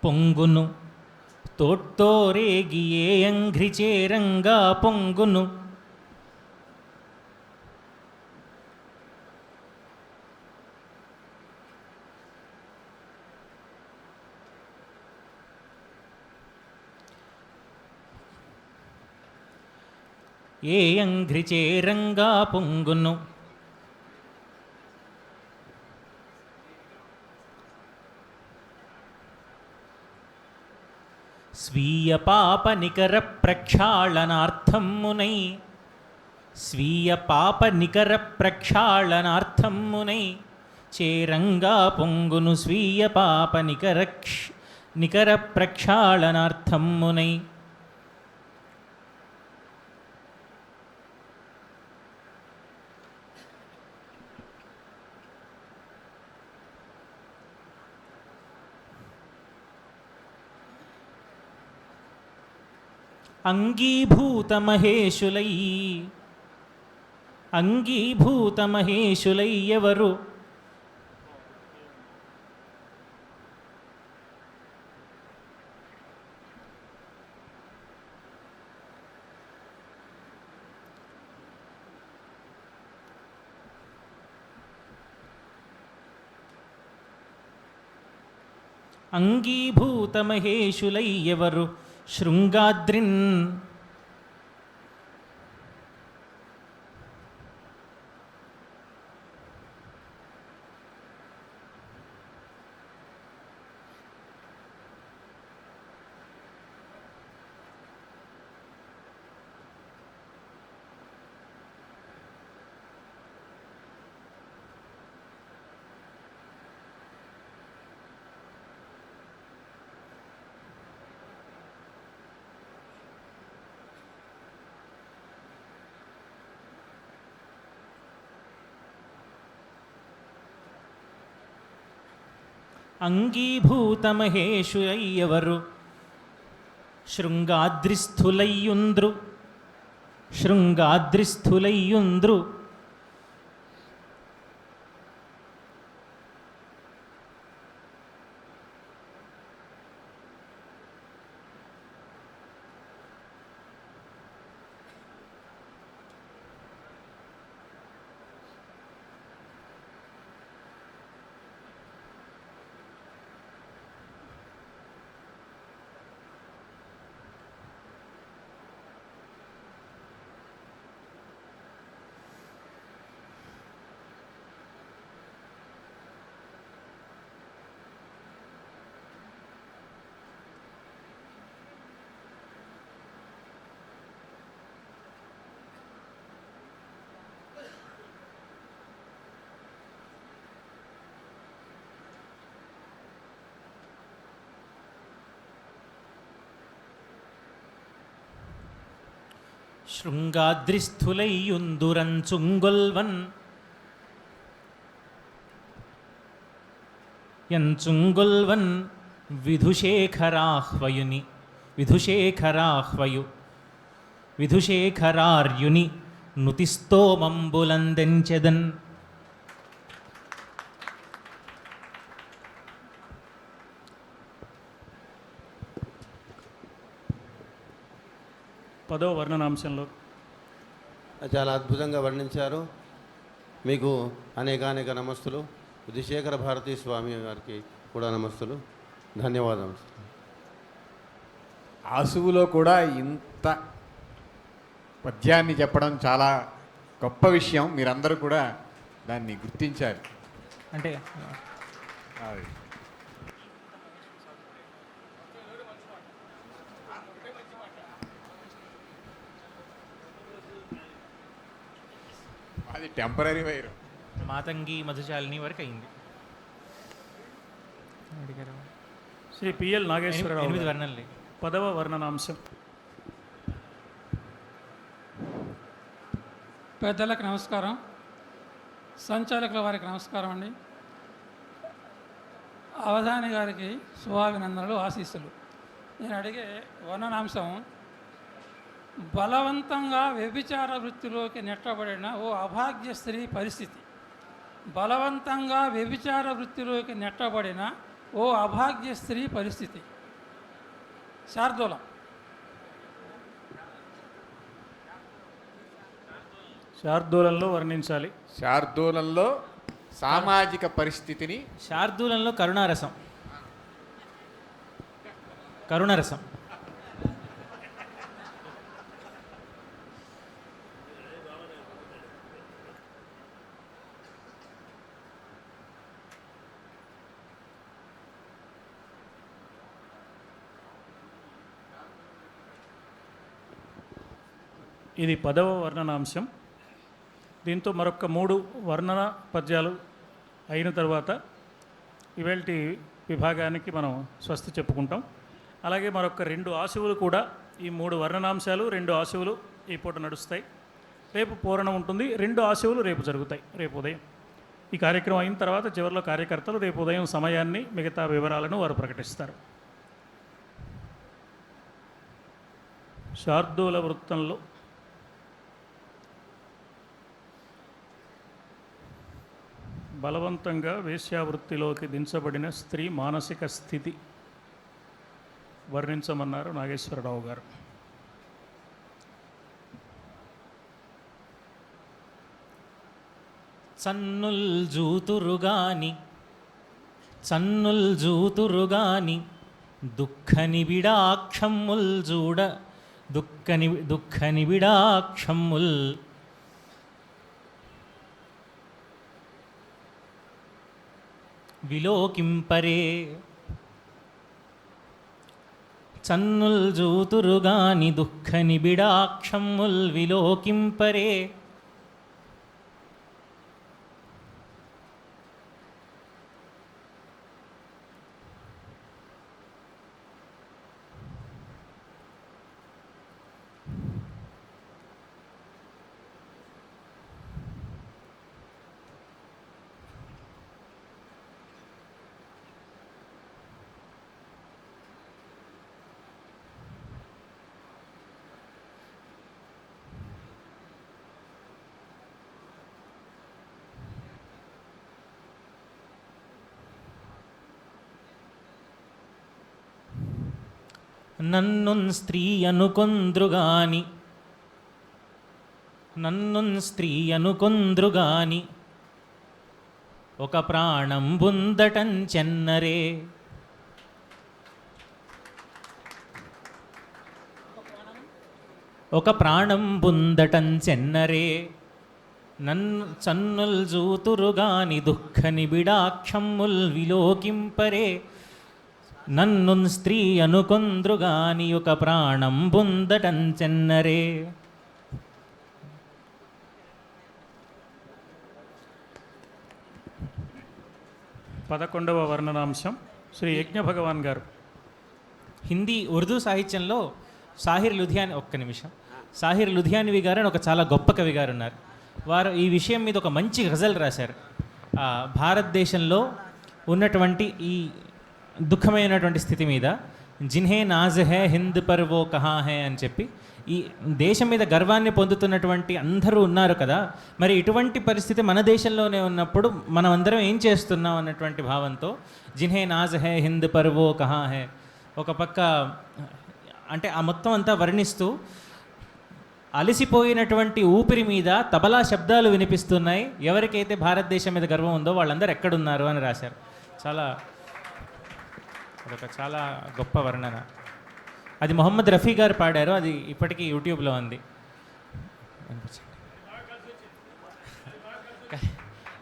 పొంగును తోట్టోరేగి ఏ అంఘ్రిచేరంగా పొంగును ఏ అంఘ్రిచేరంగా పొంగును స్వీయ పాప నికర ప్రక్షాళనార్థమునై స్వీయ పాప నికర ప్రక్షాళనార్థమునై చేరంగా పొంగును స్వీయ పాప నికర ప్రక్షాళనార్థమునై. అంగీభూత మహేశులై ఎవరు అంగీభూత మహేషులై ఎవరు శృంగాద్రిన్. అంగీభూత మహేషులయ్యవరు శృంగాద్రిస్థులయ్యుంద్రు. శృంగాద్రిస్థులయ్యుంద్రు. శృంగాద్రిస్థులయ్యుందురంచుంగొల్వన్. యంచుంగొల్వన్ విధుశేఖరాహ్వయుని. విధుశేఖరాహ్వయు విధుశేఖరార్యుని నుతిస్తోమంబులందెంచెదన్. పదో వర్ణనాంశంలో చాలా అద్భుతంగా వర్ణించారు. మీకు అనేకానేక నమస్తులు. విధుశేఖర భారతీ స్వామి గారికి కూడా నమస్తులు. ధన్యవాదాలు. ఆసువులో కూడా ఇంత పద్యాన్ని చెప్పడం చాలా గొప్ప విషయం. మీరందరూ కూడా దాన్ని గుర్తించారు. అంటే అది అది టెంపరీ వైర్. మాతంగి మధుశాలిని వరకు అయింది. శ్రీ పిఎల్ నాగేశ్వరరావు 8 వర్ణనలే. పదవ వర్ణనాంశం. పెద్దలకు నమస్కారం, సంచాలకుల వారికి నమస్కారం అండి. అవధాని గారికి శుభాభినందనలు, ఆశీస్సులు. నేను అడిగే వర్ణనాంశం, బలవంతంగా వ్యభిచార వృత్తిలోకి నెట్టబడిన ఓ అభాగ్య స్త్రీ పరిస్థితి. బలవంతంగా వ్యభిచార వృత్తిలోకి నెట్టబడిన ఓ అభాగ్య స్త్రీ పరిస్థితి. శార్దూలం. శార్దూలంలో వర్ణించాలి. శార్దూలంలో సామాజిక పరిస్థితిని. శార్దూలంలో కరుణారసం. కరుణరసం. ఇది పదవ వర్ణనాంశం. దీంతో మరొక 3 వర్ణన పద్యాలు అయిన తర్వాత ఇవాల్టి విభాగానికి మనం స్వస్తి చెప్పుకుంటాం. అలాగే మరొక 2 ఆశువులు కూడా, ఈ 3 వర్ణనాంశాలు 2 ఆశువులు ఈ పూట నడుస్తాయి. రేపు పూరణం ఉంటుంది. 2 ఆశువులు రేపు జరుగుతాయి, రేపు ఉదయం. ఈ కార్యక్రమం అయిన తర్వాత చివరిలో కార్యకర్తలు రేపు ఉదయం సమయాన్ని, మిగతా వివరాలను వారు ప్రకటిస్తారు. శార్దూల వృత్తంలో బలవంతంగా వేశ్యావృత్తిలోకి దించబడిన స్త్రీ మానసిక స్థితి వర్ణించమన్నారు నాగేశ్వరరావు గారు. చన్నుల్ జూతురుగాని చన్నుల్ జూతురుగాని దుఃఖనిబిడాక్షమ్ముల్ జూడ దుఃఖనిబిడాక్షమ్ముల్ విలోకింపరే. చన్నుల్ జూతురుగాని దుఃఖనిబిడాక్షమ్ముల్ విలోకింపరే. నన్నున్ స్త్రీ అనుకొంద్రుగాని ఒక ప్రాణం బుందటం చెన్నరే. ఒక ప్రాణం బుందటం చెన్నరే. చన్నుల్ జూతురుగాని దుఃఖనిబిడాక్షమ్ముల్ విలోకింపరే. నన్ను స్త్రీ అనుకొంద్రుగాని ఒక ప్రాణం బుందటం చెన్నరే. 11వ వర్ణనాంశం శ్రీ యజ్ఞ భగవాన్ గారు. హిందీ ఉర్దూ సాహిత్యంలో సాహిర్ లుధియాని, ఒక్క నిమిషం, సాహిర్ లుధియానివి గారు అని ఒక చాలా గొప్ప కవి గారు ఉన్నారు. వారు ఈ విషయం మీద ఒక మంచి గజల్ రాశారు. భారతదేశంలో ఉన్నటువంటి ఈ దుఃఖమైనటువంటి స్థితి మీద జిన్హే నాజ్ హే హింద్ పర్ వో కహా హే అని చెప్పి, ఈ దేశం మీద గర్వాన్ని పొందుతున్నటువంటి అందరూ ఉన్నారు కదా, మరి ఇటువంటి పరిస్థితి మన దేశంలోనే ఉన్నప్పుడు మనం అందరం ఏం చేస్తున్నాం అన్నటువంటి భావంతో జిన్హే నాజ్ హే హింద్ పర్ వో కహా హే ఒక పక్క అంటే ఆ మొత్తం అంతా వర్ణిస్తూ అలసిపోయినటువంటి ఊపిరి మీద తబలా శబ్దాలు వినిపిస్తున్నాయి, ఎవరికైతే భారతదేశం మీద గర్వం ఉందో వాళ్ళందరూ ఎక్కడున్నారు అని రాశారు. అదొక చాలా గొప్ప వర్ణన. అది మొహమ్మద్ రఫీ గారు పాడారు, అది ఇప్పటికీ యూట్యూబ్లో ఉంది.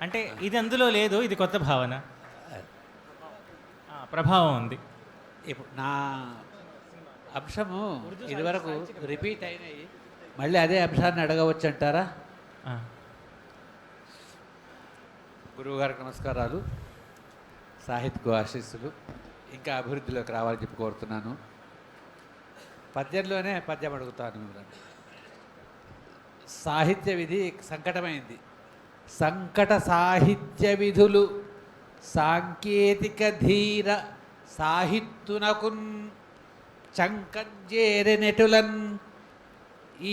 అంటే ఇది అందులో లేదు, ఇది కొత్త భావన, ప్రభావం ఉంది. ఇప్పుడు నా అంశము ఇదివరకు రిపీట్ అయినాయి, మళ్ళీ అదే అంశాన్ని అడగవచ్చు అంటారా? గురువుగారికి నమస్కారాలు, సాహిత్యకు ఆశీస్సులు, ఇంకా అభివృద్ధిలోకి రావాలని చెప్పి కోరుతున్నాను. పద్యంలోనే పద్యం అడుగుతాను మిమ్మల్ని. సాహిత్య విధి సంకటమైంది. సంకట సాహిత్య విధులు సాంకేతిక ధీర సాహిత్యునకున్ చంకజ్జేరెనెటులన్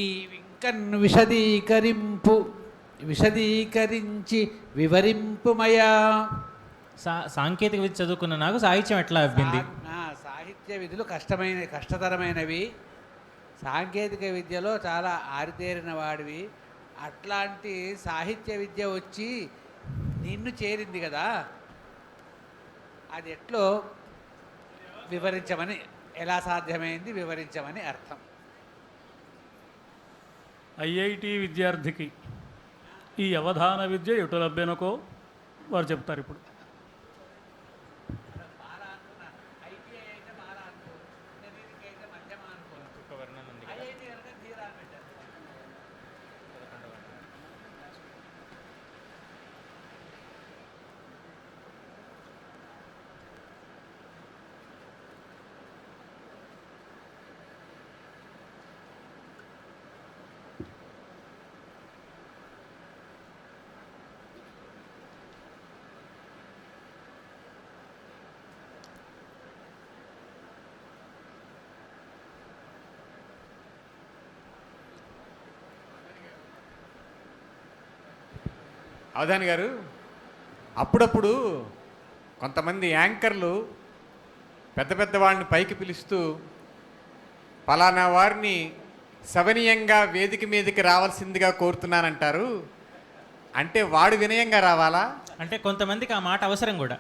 ఈ వింకన్ విశదీకరించి వివరింపుమయా. సాంకేతిక విద్య చదువుకున్న నాకు సాహిత్యం ఎట్లా అబ్బింది? సాహిత్య విధులు కష్టతరమైనవి, సాంకేతిక విద్యలో చాలా ఆరితేరిన వాడివి. అట్లాంటి సాహిత్య విద్య వచ్చి నిన్ను చేరింది కదా, అది ఎట్లో వివరించమని, ఎలా సాధ్యమైంది వివరించమని అర్థం. ఐఐటి విద్యార్థికి ఈ అవధాన విద్య ఎటు లభ్యనకో వారు చెప్తారు. ఇప్పుడు అవధాని గారు, అప్పుడప్పుడు కొంతమంది యాంకర్లు పెద్ద పెద్ద వాళ్ళని పైకి పిలుస్తూ పలానా వారిని సవనీయంగా వేదిక మీదకి రావాల్సిందిగా కోరుతున్నానంటారు. అంటే వాడు వినయంగా రావాలా? అంటే కొంతమందికి ఆ మాట అవసరం కూడా.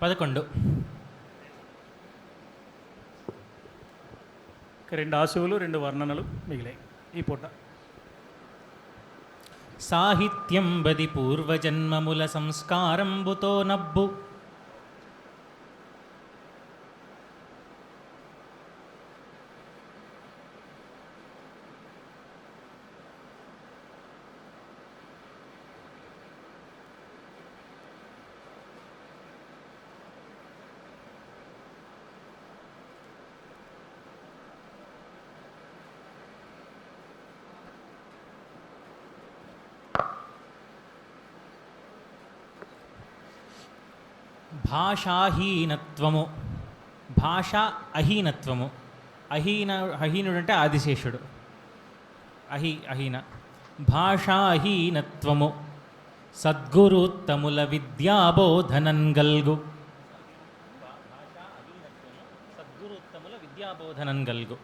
11. రెండు ఆశువులు 2 వర్ణనలు మిగిలాయి ఈ పూట. సాహిత్యం బది పూర్వజన్మముల సంస్కారంబుతో నబ్బు. భాషాహీనత్వము, భాషా అహీనత్వము. అహీనుడు అంటే ఆదిశేషుడు. అహీన. భాషాహీనత్వము సద్గురుత్తముల విద్యాబోధనంగల్గు. సద్గురుత్తముల విద్యాబోధనంగల్గు.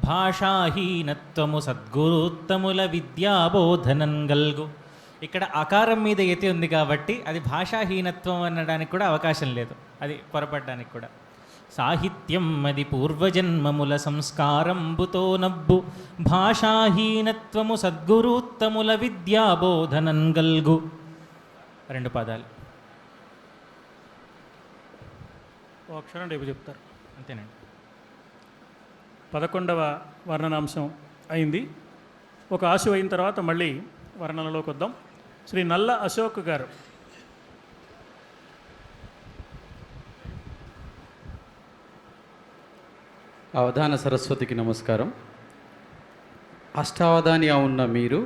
భాషాహీనత్వము సద్గురుత్తముల విద్యాబోధనంగల్గు. ఇక్కడ అకారం మీద ఎత్తి ఉంది కాబట్టి అది భాషాహీనత్వం అనడానికి కూడా అవకాశం లేదు, అది పొరపడడానికి కూడా. సాహిత్యం అది పూర్వజన్మముల సంస్కారంబుతో నబ్బు. భాషాహీనత్వము సద్గురుత్తముల విద్యాబోధనంగల్గు. 2 పదాలు. ఓ అక్షరం రేపు చెప్తారు. అంతేనండి. 11వ వర్ణనాంశం అయింది. ఒక ఆశు అయిన తర్వాత మళ్ళీ వర్ణనలోకి వద్దాం. శ్రీ నల్ల అశోక్ గారు. అవధాన సరస్వతికి నమస్కారం. అష్టావధానిగా ఉన్న మీరు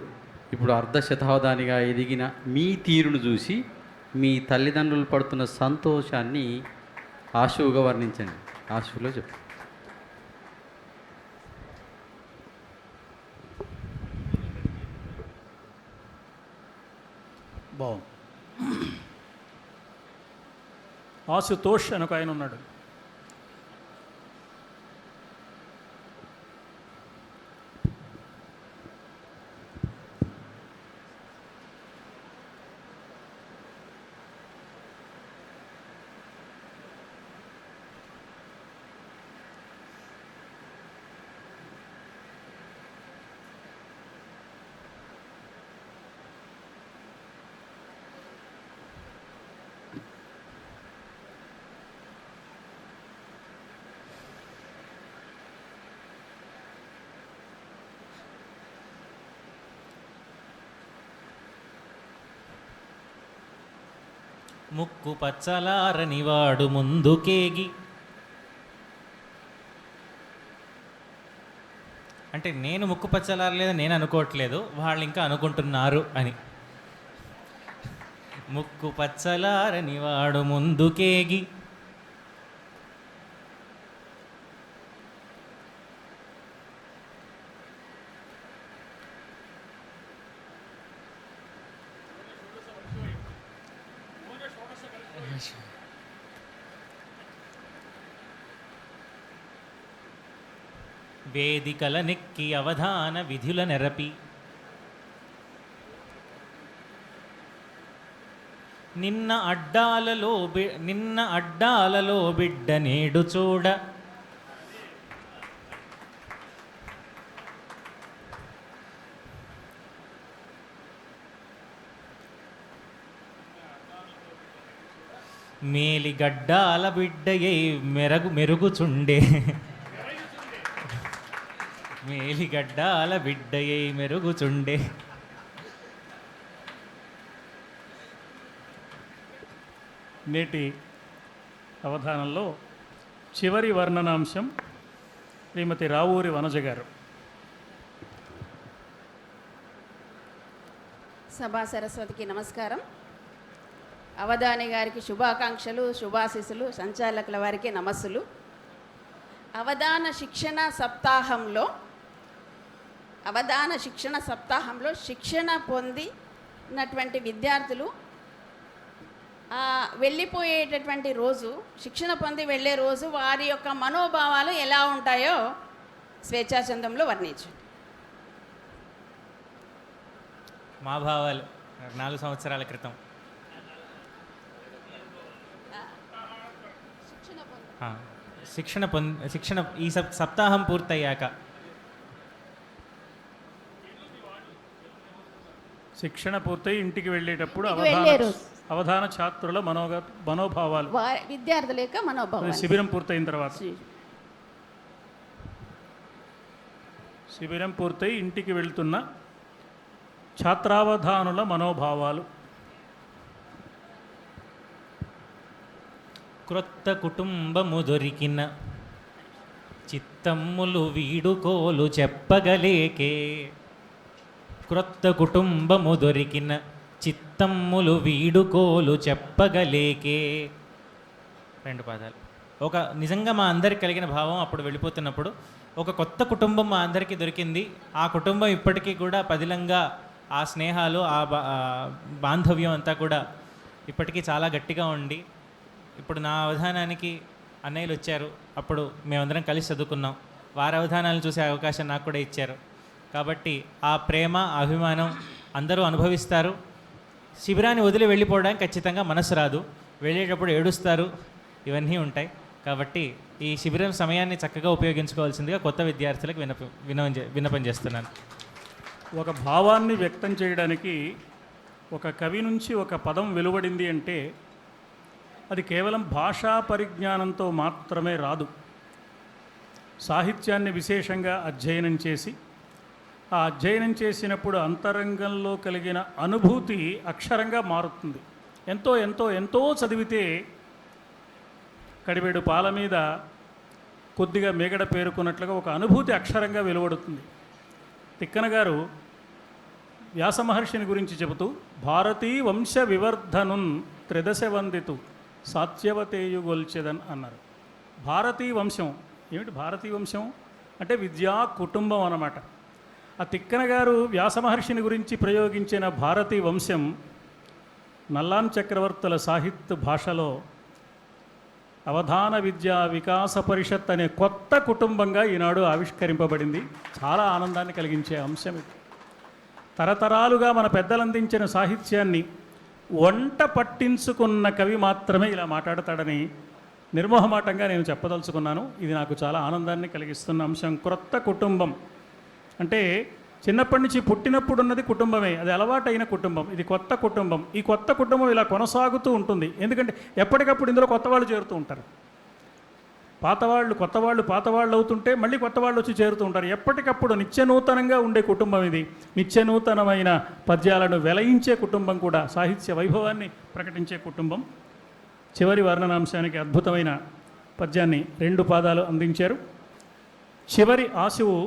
ఇప్పుడు అర్ధశతావధానిగా ఎదిగిన మీ తీరును చూసి మీ తల్లిదండ్రులు పడుతున్న సంతోషాన్ని ఆశువుగా వర్ణించండి. ఆశువులో చెప్పండి. బాగుంది. ఆశుతోష్ అని ఒక ఆయన ఉన్నాడు. ముక్కు పచ్చలారనివాడు ముందుకేగి. అంటే నేను ముక్కు పచ్చలారలేదు నేను అనుకోవట్లేదు, వాళ్ళు ఇంకా అనుకుంటున్నారు అని. ముక్కు పచ్చలారనివాడు ముందుకేగి. వేదికల నెక్కి అవధాన విధుల నెరపి. నిన్న అడ్డాలలో బిడ్డ నేడు చూడ. మేలిగడ్డాల బిడ్డయే మెరుగుచుండే. మేలిగడ్డాల బిడ్డయే మెరుగుచుండే. నేటి అవధానంలో చివరి వర్ణనాంశం శ్రీమతి రావూరి వనజ గారు. సభా సరస్వతికి నమస్కారం. అవధాని గారికి శుభాకాంక్షలు, శుభాశీస్సులు, సంచాలకుల వారికి నమస్సులు. అవధాన శిక్షణ సప్తాహంలో శిక్షణ పొందినటువంటి విద్యార్థులు వెళ్ళిపోయేటటువంటి రోజు, శిక్షణ పొంది వెళ్ళే రోజు వారి యొక్క మనోభావాలు ఎలా ఉంటాయో స్వేచ్ఛాచందంలో వర్ణించండి. మా భావాలు 4 సంవత్సరాల క్రితం. శిక్షణ ఈ సప్తాహం పూర్తయ్యాక శిక్షణ పూర్తయి ఇంటికి వెళ్ళేటప్పుడు ఇంటికి వెళ్ళే రోజు. అవధాన ఛాత్రుల మనోభావాలు విద్యార్థుల యొక్క అది మనోభావం. శిబిరం పూర్తయిన తర్వాత శిబిరం పూర్తయి ఇంటికి వెళ్తున్న ఛాత్రావధానుల మనోభావాలు. క్రొత్త కుటుంబము దొరికిన చిత్తమ్ములు వీడుకోలు చెప్పగలేకే. క్రొత్త కుటుంబము దొరికిన చిత్తమ్ములు వీడుకోలు చెప్పగలేకే. 2 పాదాలు. ఒక నిజంగా మా అందరికి కలిగిన భావం అప్పుడు వెళ్ళిపోతున్నప్పుడు ఒక కొత్త కుటుంబం మా అందరికీ దొరికింది. ఆ కుటుంబం ఇప్పటికీ కూడా పదిలంగా ఆ స్నేహాలు ఆ బాంధవ్యం అంతా కూడా ఇప్పటికీ చాలా గట్టిగా ఉండి, ఇప్పుడు నా అవధానానికి అన్నయ్యలు వచ్చారు, అప్పుడు మేమందరం కలిసి చదువుకున్నాం. వారి అవధానాలు చూసే అవకాశం నాకు కూడా ఇచ్చారు. కాబట్టి ఆ ప్రేమ అభిమానం అందరూ అనుభవిస్తారు. శిబిరాన్ని వదిలి వెళ్ళిపోవడానికి ఖచ్చితంగా మనసు రాదు, వెళ్ళేటప్పుడు ఏడుస్తారు, ఇవన్నీ ఉంటాయి. కాబట్టి ఈ శిబిరం సమయాన్ని చక్కగా ఉపయోగించుకోవాల్సిందిగా కొత్త విద్యార్థులకు విన్నపం చేస్తున్నాను. ఒక భావాన్ని వ్యక్తం చేయడానికి ఒక కవి నుంచి ఒక పదం వెలువడింది అంటే అది కేవలం భాషా పరిజ్ఞానంతో మాత్రమే రాదు. సాహిత్యాన్ని విశేషంగా అధ్యయనం చేసి ఆ అధ్యయనం చేసినప్పుడు అంతరంగంలో కలిగిన అనుభూతి అక్షరంగా మారుతుంది. ఎంతో ఎంతో ఎంతో చదివితే కడివెడు పాల మీద కొద్దిగా మేగడ పేరుకున్నట్లుగా ఒక అనుభూతి అక్షరంగా వెలువడుతుంది. తిక్కన గారు వ్యాస మహర్షిని గురించి చెబుతూ భారతీ వంశ వివర్ధనున్ త్రిదశ వందితు సాత్యవతేయుగొల్చెదన్ అన్నారు. భారతీ వంశం ఏమిటి? భారతీ వంశం అంటే విద్యా కుటుంబం అన్నమాట. ఆ తిక్కన గారు వ్యాస మహర్షిని గురించి ప్రయోగించిన భారతీ వంశం నల్లాన్ చక్రవర్తుల సాహిత్య భాషలో అవధాన విద్యా వికాస పరిషత్ అనే కొత్త కుటుంబంగా ఈనాడు ఆవిష్కరింపబడింది. చాలా ఆనందాన్ని కలిగించే అంశం ఇది. తరతరాలుగా మన పెద్దలు అందించిన సాహిత్యాన్ని వంట పట్టించుకున్న కవి మాత్రమే ఇలా మాట్లాడతాడని నిర్మోహమాటంగా నేను చెప్పదలుచుకున్నాను. ఇది నాకు చాలా ఆనందాన్ని కలిగిస్తున్న అంశం. క్రొత్త కుటుంబం అంటే చిన్నప్పటి నుంచి పుట్టినప్పుడు ఉన్నది కుటుంబమే, అది అలవాటైన కుటుంబం. ఇది కొత్త కుటుంబం. ఈ కొత్త కుటుంబం ఇలా కొనసాగుతూ ఉంటుంది. ఎందుకంటే ఎప్పటికప్పుడు ఇందులో కొత్త వాళ్ళు చేరుతూ ఉంటారు. కొత్త వాళ్ళు అవుతుంటే మళ్ళీ కొత్త వాళ్ళు వచ్చి చేరుతూ ఉంటారు. ఎప్పటికప్పుడు నిత్యనూతనంగా ఉండే కుటుంబం ఇది. నిత్యనూతనమైన పద్యాలను వెలయించే కుటుంబం కూడా, సాహిత్య వైభవాన్ని ప్రకటించే కుటుంబం. చివరి వర్ణనాంశానికి అద్భుతమైన పద్యాన్ని 2 పాదాలు అందించారు. చివరి ఆశువు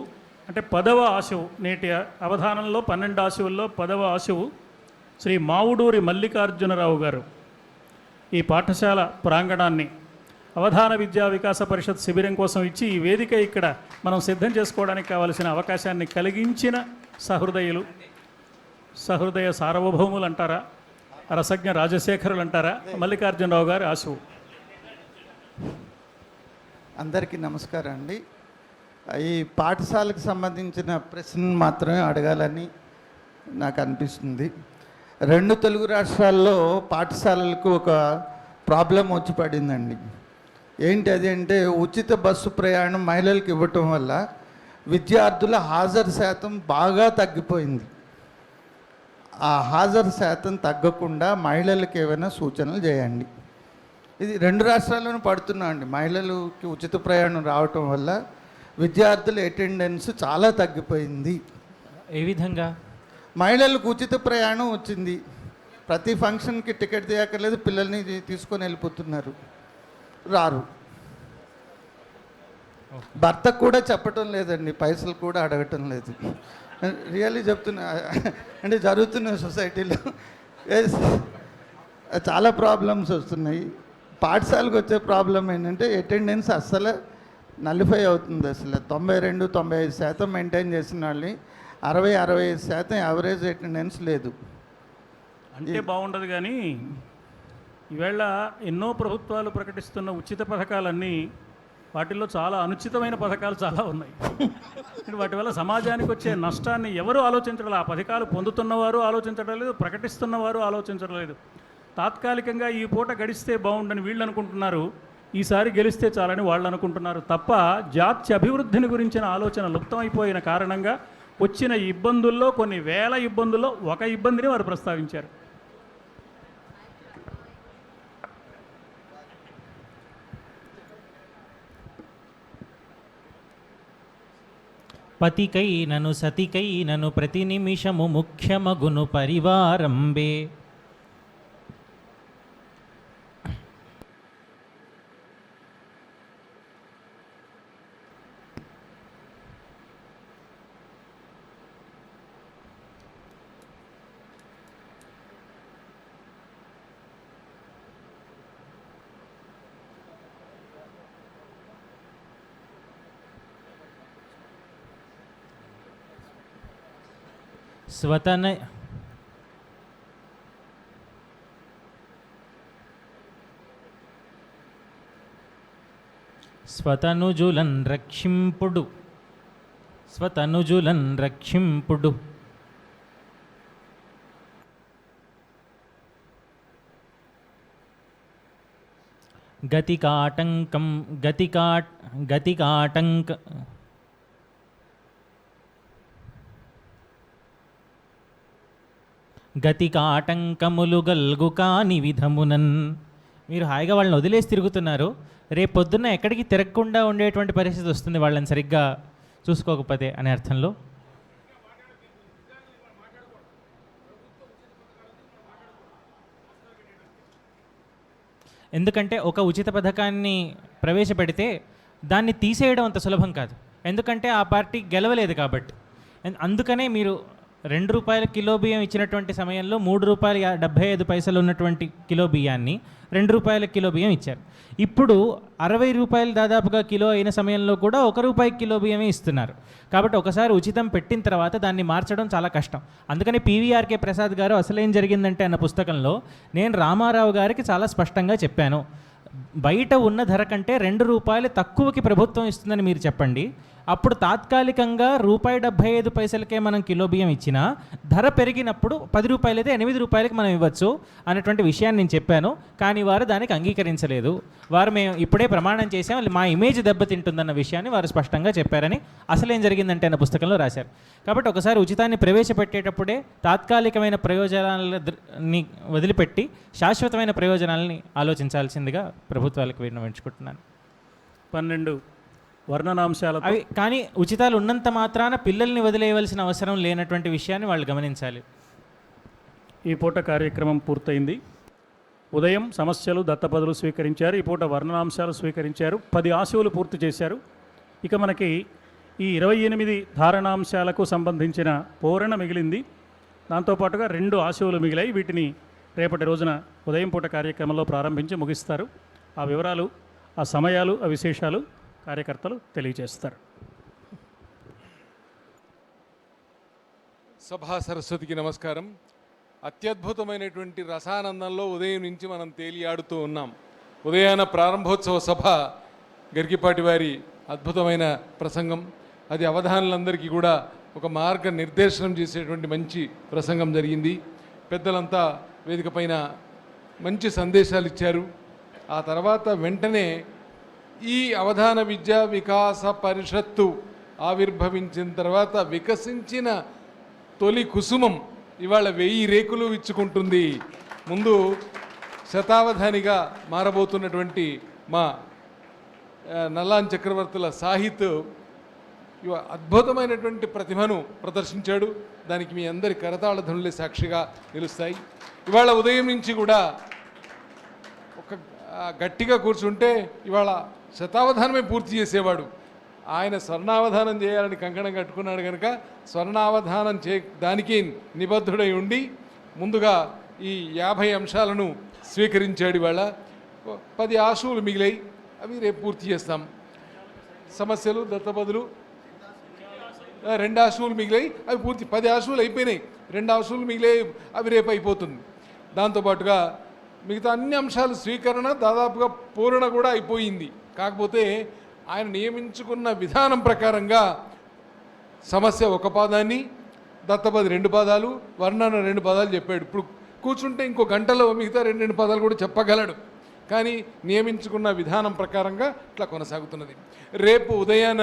అంటే 10వ ఆశువు, నేటి అవధానంలో 12 ఆశువుల్లో 10వ ఆశువు శ్రీ మావుడూరి మల్లికార్జునరావు గారు ఈ పాఠశాల ప్రాంగణాన్ని అవధాన విద్యా వికాస పరిషత్ శిబిరం కోసం ఇచ్చి ఈ వేదిక ఇక్కడ మనం సిద్ధం చేసుకోవడానికి కావలసిన అవకాశాన్ని కలిగించిన సహృదయ సార్వభౌములు అంటారా, రసజ్ఞ రాజశేఖరులు అంటారా, మల్లికార్జునరావు గారి ఆశువు. అందరికీ నమస్కారం అండి. ఈ పాఠశాలకు సంబంధించిన ప్రశ్నలు మాత్రమే అడగాలని నాకు అనిపిస్తుంది. 2 తెలుగు రాష్ట్రాల్లో పాఠశాలలకు ఒక ప్రాబ్లం వచ్చి పడిందండి. ఏంటి అది అంటే ఉచిత బస్సు ప్రయాణం మహిళలకు ఇవ్వటం వల్ల విద్యార్థుల హాజరు శాతం బాగా తగ్గిపోయింది. ఆ హాజరు శాతం తగ్గకుండా మహిళలకు ఏమైనా సూచనలు చేయండి. ఇది 2 రాష్ట్రాల్లోనూ పడుతున్నామండి. మహిళలకి ఉచిత ప్రయాణం రావటం వల్ల విద్యార్థుల అటెండెన్స్ చాలా తగ్గిపోయింది. ఏ విధంగా? మహిళలకు ఉచిత ప్రయాణం వచ్చింది. ప్రతి ఫంక్షన్కి టికెట్ తీయక్కర్లేదు, పిల్లల్ని తీసుకొని వెళ్ళిపోతున్నారు, రారు. భర్తకు కూడా చెప్పటం లేదండి, పైసలు కూడా అడగటం లేదు. రియల్లీ చెప్తున్నా, అంటే జరుగుతున్న సొసైటీలో చాలా ప్రాబ్లమ్స్ వస్తున్నాయి. పాఠశాలకు వచ్చే ప్రాబ్లం ఏంటంటే అటెండెన్స్ అస్సలు నలిఫై అవుతుంది. అసలు 92-95% మెయింటైన్ చేసిన వాళ్ళని 60-65% యావరేజ్ అటెండెన్స్ లేదు. అంటే బాగుండదు. కానీ ఈవేళ ఎన్నో ప్రభుత్వాలు ప్రకటిస్తున్న ఉచిత పథకాలన్నీ వాటిల్లో చాలా అనుచితమైన పథకాలు చాలా ఉన్నాయి. వాటి వల్ల సమాజానికి వచ్చే నష్టాన్ని ఎవరు ఆలోచించడం లేదు. ఆ పథకాలు పొందుతున్నవారు ఆలోచించడం లేదు, ప్రకటిస్తున్నవారు ఆలోచించడం లేదు. తాత్కాలికంగా ఈ పూట గడిస్తే బాగుండని వీళ్ళు అనుకుంటున్నారు, ఈసారి గెలిస్తే చాలని వాళ్ళు అనుకుంటున్నారు తప్ప జాతి అభివృద్ధిని గురించిన ఆలోచన లుప్తమైపోయిన కారణంగా వచ్చిన ఇబ్బందుల్లో కొన్ని వేల ఇబ్బందుల్లో ఒక ఇబ్బందిని వారు ప్రస్తావించారు. పతికై నను సతికై నను ప్రతి నిమిషము ముఖ్యమగును పరివారంబే. స్వతన స్వతనుజులన్ రక్షింపుడు స్వతనుజులన్ రక్షింపుడు. గతికాటంకం గతికాటంక గతికాటంకములు గల్గు కాని విధమునన్. మీరు హాయిగా వాళ్ళని వదిలేసి తిరుగుతున్నారు, రేపు పొద్దున్న ఎక్కడికి తిరగకుండా ఉండేటువంటి పరిస్థితి వస్తుంది వాళ్ళని సరిగ్గా చూసుకోకపోతే అనే అర్థంలో. ఎందుకంటే ఒక ఉచిత పథకాన్ని ప్రవేశపెడితే దాన్ని తీసేయడం అంత సులభం కాదు, ఎందుకంటే ఆ పార్టీ గెలవలేదు కాబట్టి. అందుకనే మీరు ₹2 కిలో బియ్యం ఇచ్చినటువంటి సమయంలో ₹3.75 ఉన్నటువంటి కిలో బియ్యాన్ని ₹2 కిలో బియ్యం ఇచ్చారు. ఇప్పుడు ₹60 దాదాపుగా కిలో అయిన సమయంలో కూడా ₹1 కిలో బియ్యమే ఇస్తున్నారు. కాబట్టి ఒకసారి ఉచితం పెట్టిన తర్వాత దాన్ని మార్చడం చాలా కష్టం. అందుకని PVRK ప్రసాద్ గారు అసలేం జరిగిందంటే అన్న పుస్తకంలో నేను రామారావు గారికి చాలా స్పష్టంగా చెప్పాను, బయట ఉన్న ధర కంటే ₹2 తక్కువకి ప్రభుత్వం ఇస్తుందని మీరు చెప్పండి, అప్పుడు తాత్కాలికంగా ₹1.75కే మనం కిలో బియ్యం ఇచ్చినా ధర పెరిగినప్పుడు ₹10 అయితే ₹8 మనం ఇవ్వచ్చు అనేటువంటి విషయాన్ని నేను చెప్పాను. కానీ వారు దానికి అంగీకరించలేదు. వారు మేము ఇప్పుడే ప్రమాణం చేసాం, మా ఇమేజ్ దెబ్బతింటుందన్న విషయాన్ని వారు స్పష్టంగా చెప్పారని అసలేం జరిగిందంటే అన్న పుస్తకంలో రాశారు. కాబట్టి ఒకసారి ఉచితాన్ని ప్రవేశపెట్టేటప్పుడే తాత్కాలికమైన ప్రయోజనాలని వదిలిపెట్టి శాశ్వతమైన ప్రయోజనాలని ఆలోచించాల్సిందిగా ప్రభుత్వాలకు విన్నవించుకుంటున్నాను. 12 వర్ణనాంశాలు అవి కానీ ఉచితాలు ఉన్నంత మాత్రాన పిల్లల్ని వదిలేయవలసిన అవసరం లేనటువంటి విషయాన్ని వాళ్ళు గమనించాలి. ఈ పూట కార్యక్రమం పూర్తయింది. ఉదయం సమస్యలు దత్తపదులు స్వీకరించారు, ఈ పూట వర్ణనాంశాలు స్వీకరించారు, 10 ఆశువులు పూర్తి చేశారు. ఇక మనకి ఈ 28 ధారణాంశాలకు సంబంధించిన పూరణ మిగిలింది. దాంతోపాటుగా 2 ఆశువులు మిగిలాయి. వీటిని రేపటి రోజున ఉదయం పూట కార్యక్రమంలో ప్రారంభించి ముగిస్తారు. ఆ వివరాలు, ఆ సమయాలు, ఆ విశేషాలు కార్యకర్తలు తెలియజేస్తారు. సభా సరస్వతికి నమస్కారం. అత్యద్భుతమైనటువంటి రసానందంలో ఉదయం నుంచి మనం తేలియాడుతూ ఉన్నాం. ఉదయాన ప్రారంభోత్సవ సభ గరికిపాటి వారి అద్భుతమైన ప్రసంగం, అది అవధానులందరికీ కూడా ఒక మార్గ నిర్దేశనం చేసేటువంటి మంచి ప్రసంగం జరిగింది. పెద్దలంతా వేదిక పైన మంచి సందేశాలు ఇచ్చారు. ఆ తర్వాత వెంటనే ఈ అవధాన విద్యా వికాస పరిషత్తు ఆవిర్భవించిన తర్వాత వికసించిన తొలి కుసుమం ఇవాళ 1000 రేకులు ఇచ్చుకుంటుంది. ముందు శతావధానిగా మారబోతున్నటువంటి మా నల్లాన్ చక్రవర్తుల సాహిత్ అద్భుతమైనటువంటి ప్రతిభను ప్రదర్శించాడు. దానికి మీ అందరి కరతాళ ధ్వనులే సాక్షిగా నిలుస్తాయి. ఇవాళ ఉదయం నుంచి కూడా ఒక గట్టిగా కూర్చుంటే ఇవాళ శతావధానమే పూర్తి చేసేవాడు. ఆయన స్వర్ణావధానం చేయాలని కంకణం కట్టుకున్నాడు కనుక స్వర్ణావధానం దానికి నిబద్ధుడై ఉండి ముందుగా ఈ 50 అంశాలను స్వీకరించాడు. ఇవాళ 10 ఆశువులు మిగిలాయి, అవి రేపు పూర్తి చేస్తాం. సమస్యలు దత్తపదులు 2 ఆశువులు మిగిలాయి, అవి పూర్తి 10 ఆశువులు అయిపోయినాయి. 2 ఆశువులు మిగిలాయి, అవి రేపు అయిపోతుంది. దాంతోపాటుగా మిగతా అన్ని అంశాలు స్వీకరణ దాదాపుగా పూరణ కూడా అయిపోయింది. కాకపోతే ఆయన నియమించుకున్న విధానం ప్రకారంగా సమస్య 1 పాదాన్ని, దత్తపది 2 పాదాలు, వర్ణన 2 పాదాలు చెప్పాడు. ఇప్పుడు కూర్చుంటే ఇంకో గంటలో మిగతా 2 పాదాలు కూడా చెప్పగలడు. కానీ నియమించుకున్న విధానం ప్రకారంగా ఇట్లా కొనసాగుతున్నది. రేపు ఉదయాన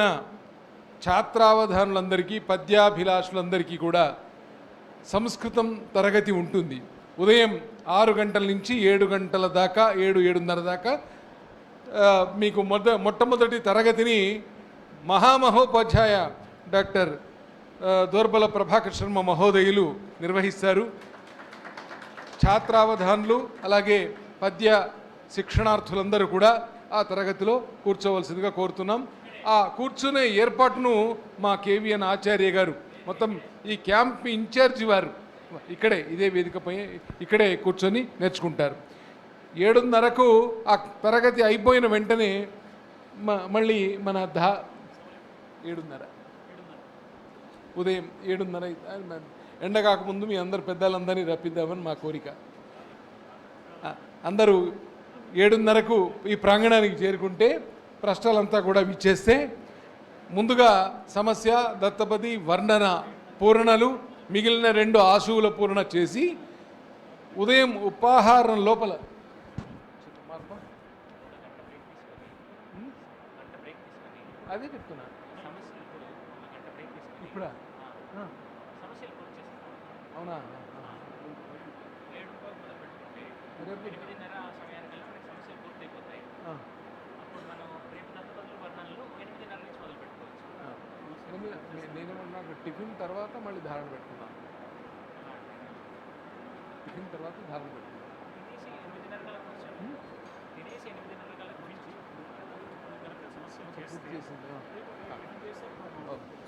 ఛాత్రావధానులందరికీ పద్యాభిలాషులందరికీ కూడా సంస్కృతం తరగతి ఉంటుంది. ఉదయం 6 గంటల నుంచి 7 గంటల దాకా 7:30 దాకా మీకు మొట్టమొదటి తరగతిని మహామహోపాధ్యాయ డాక్టర్ దోర్బల ప్రభాకర్ శర్మ మహోదయులు నిర్వహిస్తారు. ఛాత్రావధానులు అలాగే పద్య శిక్షణార్థులందరూ కూడా ఆ తరగతిలో కూర్చోవలసిందిగా కోరుతున్నాం. ఆ కూర్చునే ఏర్పాటును మా కేవీఎన్ ఆచార్య గారు, మొత్తం ఈ క్యాంప్ ఇన్ఛార్జి వారు ఇక్కడే ఇదే వేదికపై ఇక్కడే కూర్చొని నేర్చుకుంటారు. 7:30కు ఆ తరగతి అయిపోయిన వెంటనే మళ్ళీ మన 7:30 ఉదయం 7:30 ఎండ కాకముందు మీ అందరు పెద్దలందరినీ రప్పిద్దామని మా కోరిక. అందరూ 7:30కు ఈ ప్రాంగణానికి చేరుకుంటే ప్రశ్నలంతా కూడా విచ్చేస్తే ముందుగా సమస్య, దత్తపది, వర్ణన పూరణలు, మిగిలిన 2 ఆశువుల పూరణ చేసి ఉదయం ఉపాహారం లోపల అదే చెప్తున్నా. ఇప్పుడా? అవునా? నేనేమన్నా టిఫిన్ తర్వాత మళ్ళీ ధారణ పెట్టుకున్నాను. టిఫిన్ తర్వాత ధారణ పెట్టుకున్నాను.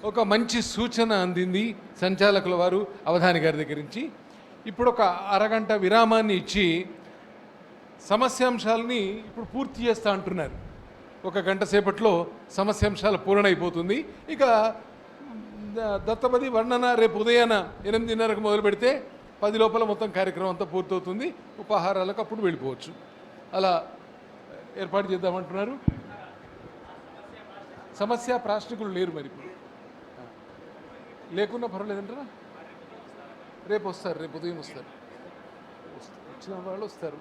ఒక మంచి సూచన అందింది సంచాలకుల వారు అవధాని గారి దగ్గర నుంచి. ఇప్పుడు ఒక అరగంట విరామాన్ని ఇచ్చి సమస్యాంశాలని ఇప్పుడు పూర్తి చేస్తా అంటున్నారు. 1 గంట సేపట్లో సమస్యాంశాల పూర్ణ అయిపోతుంది. ఇక దత్తపది వర్ణన రేపు ఉదయాన 8:30కు మొదలు పెడితే 10 లోపల మొత్తం కార్యక్రమం అంతా పూర్తవుతుంది. ఉపాహారాలకు అప్పుడు వెళ్ళిపోవచ్చు. అలా ఏర్పాటు చేద్దామంటున్నారు. సమస్య ప్రాశ్నికులు లేరు మరి ఇప్పుడు, లేకున్నా పర్వాలేదంటారా? రేపు వస్తారు, రేపు ఉదయం వస్తారు. వచ్చిన వాళ్ళు వస్తారు,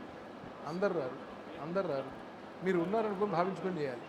అందరు రారు. మీరు ఉన్నారనుకో భావించుకొని చేయాలి.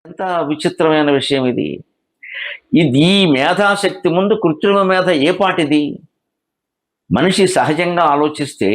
ఎంత విచిత్రమైన విషయం ఇది. ఈ మేధాశక్తి ముందు కృత్రిమ మేధ ఏ పాటిది? మనిషి సహజంగా ఆలోచిస్తే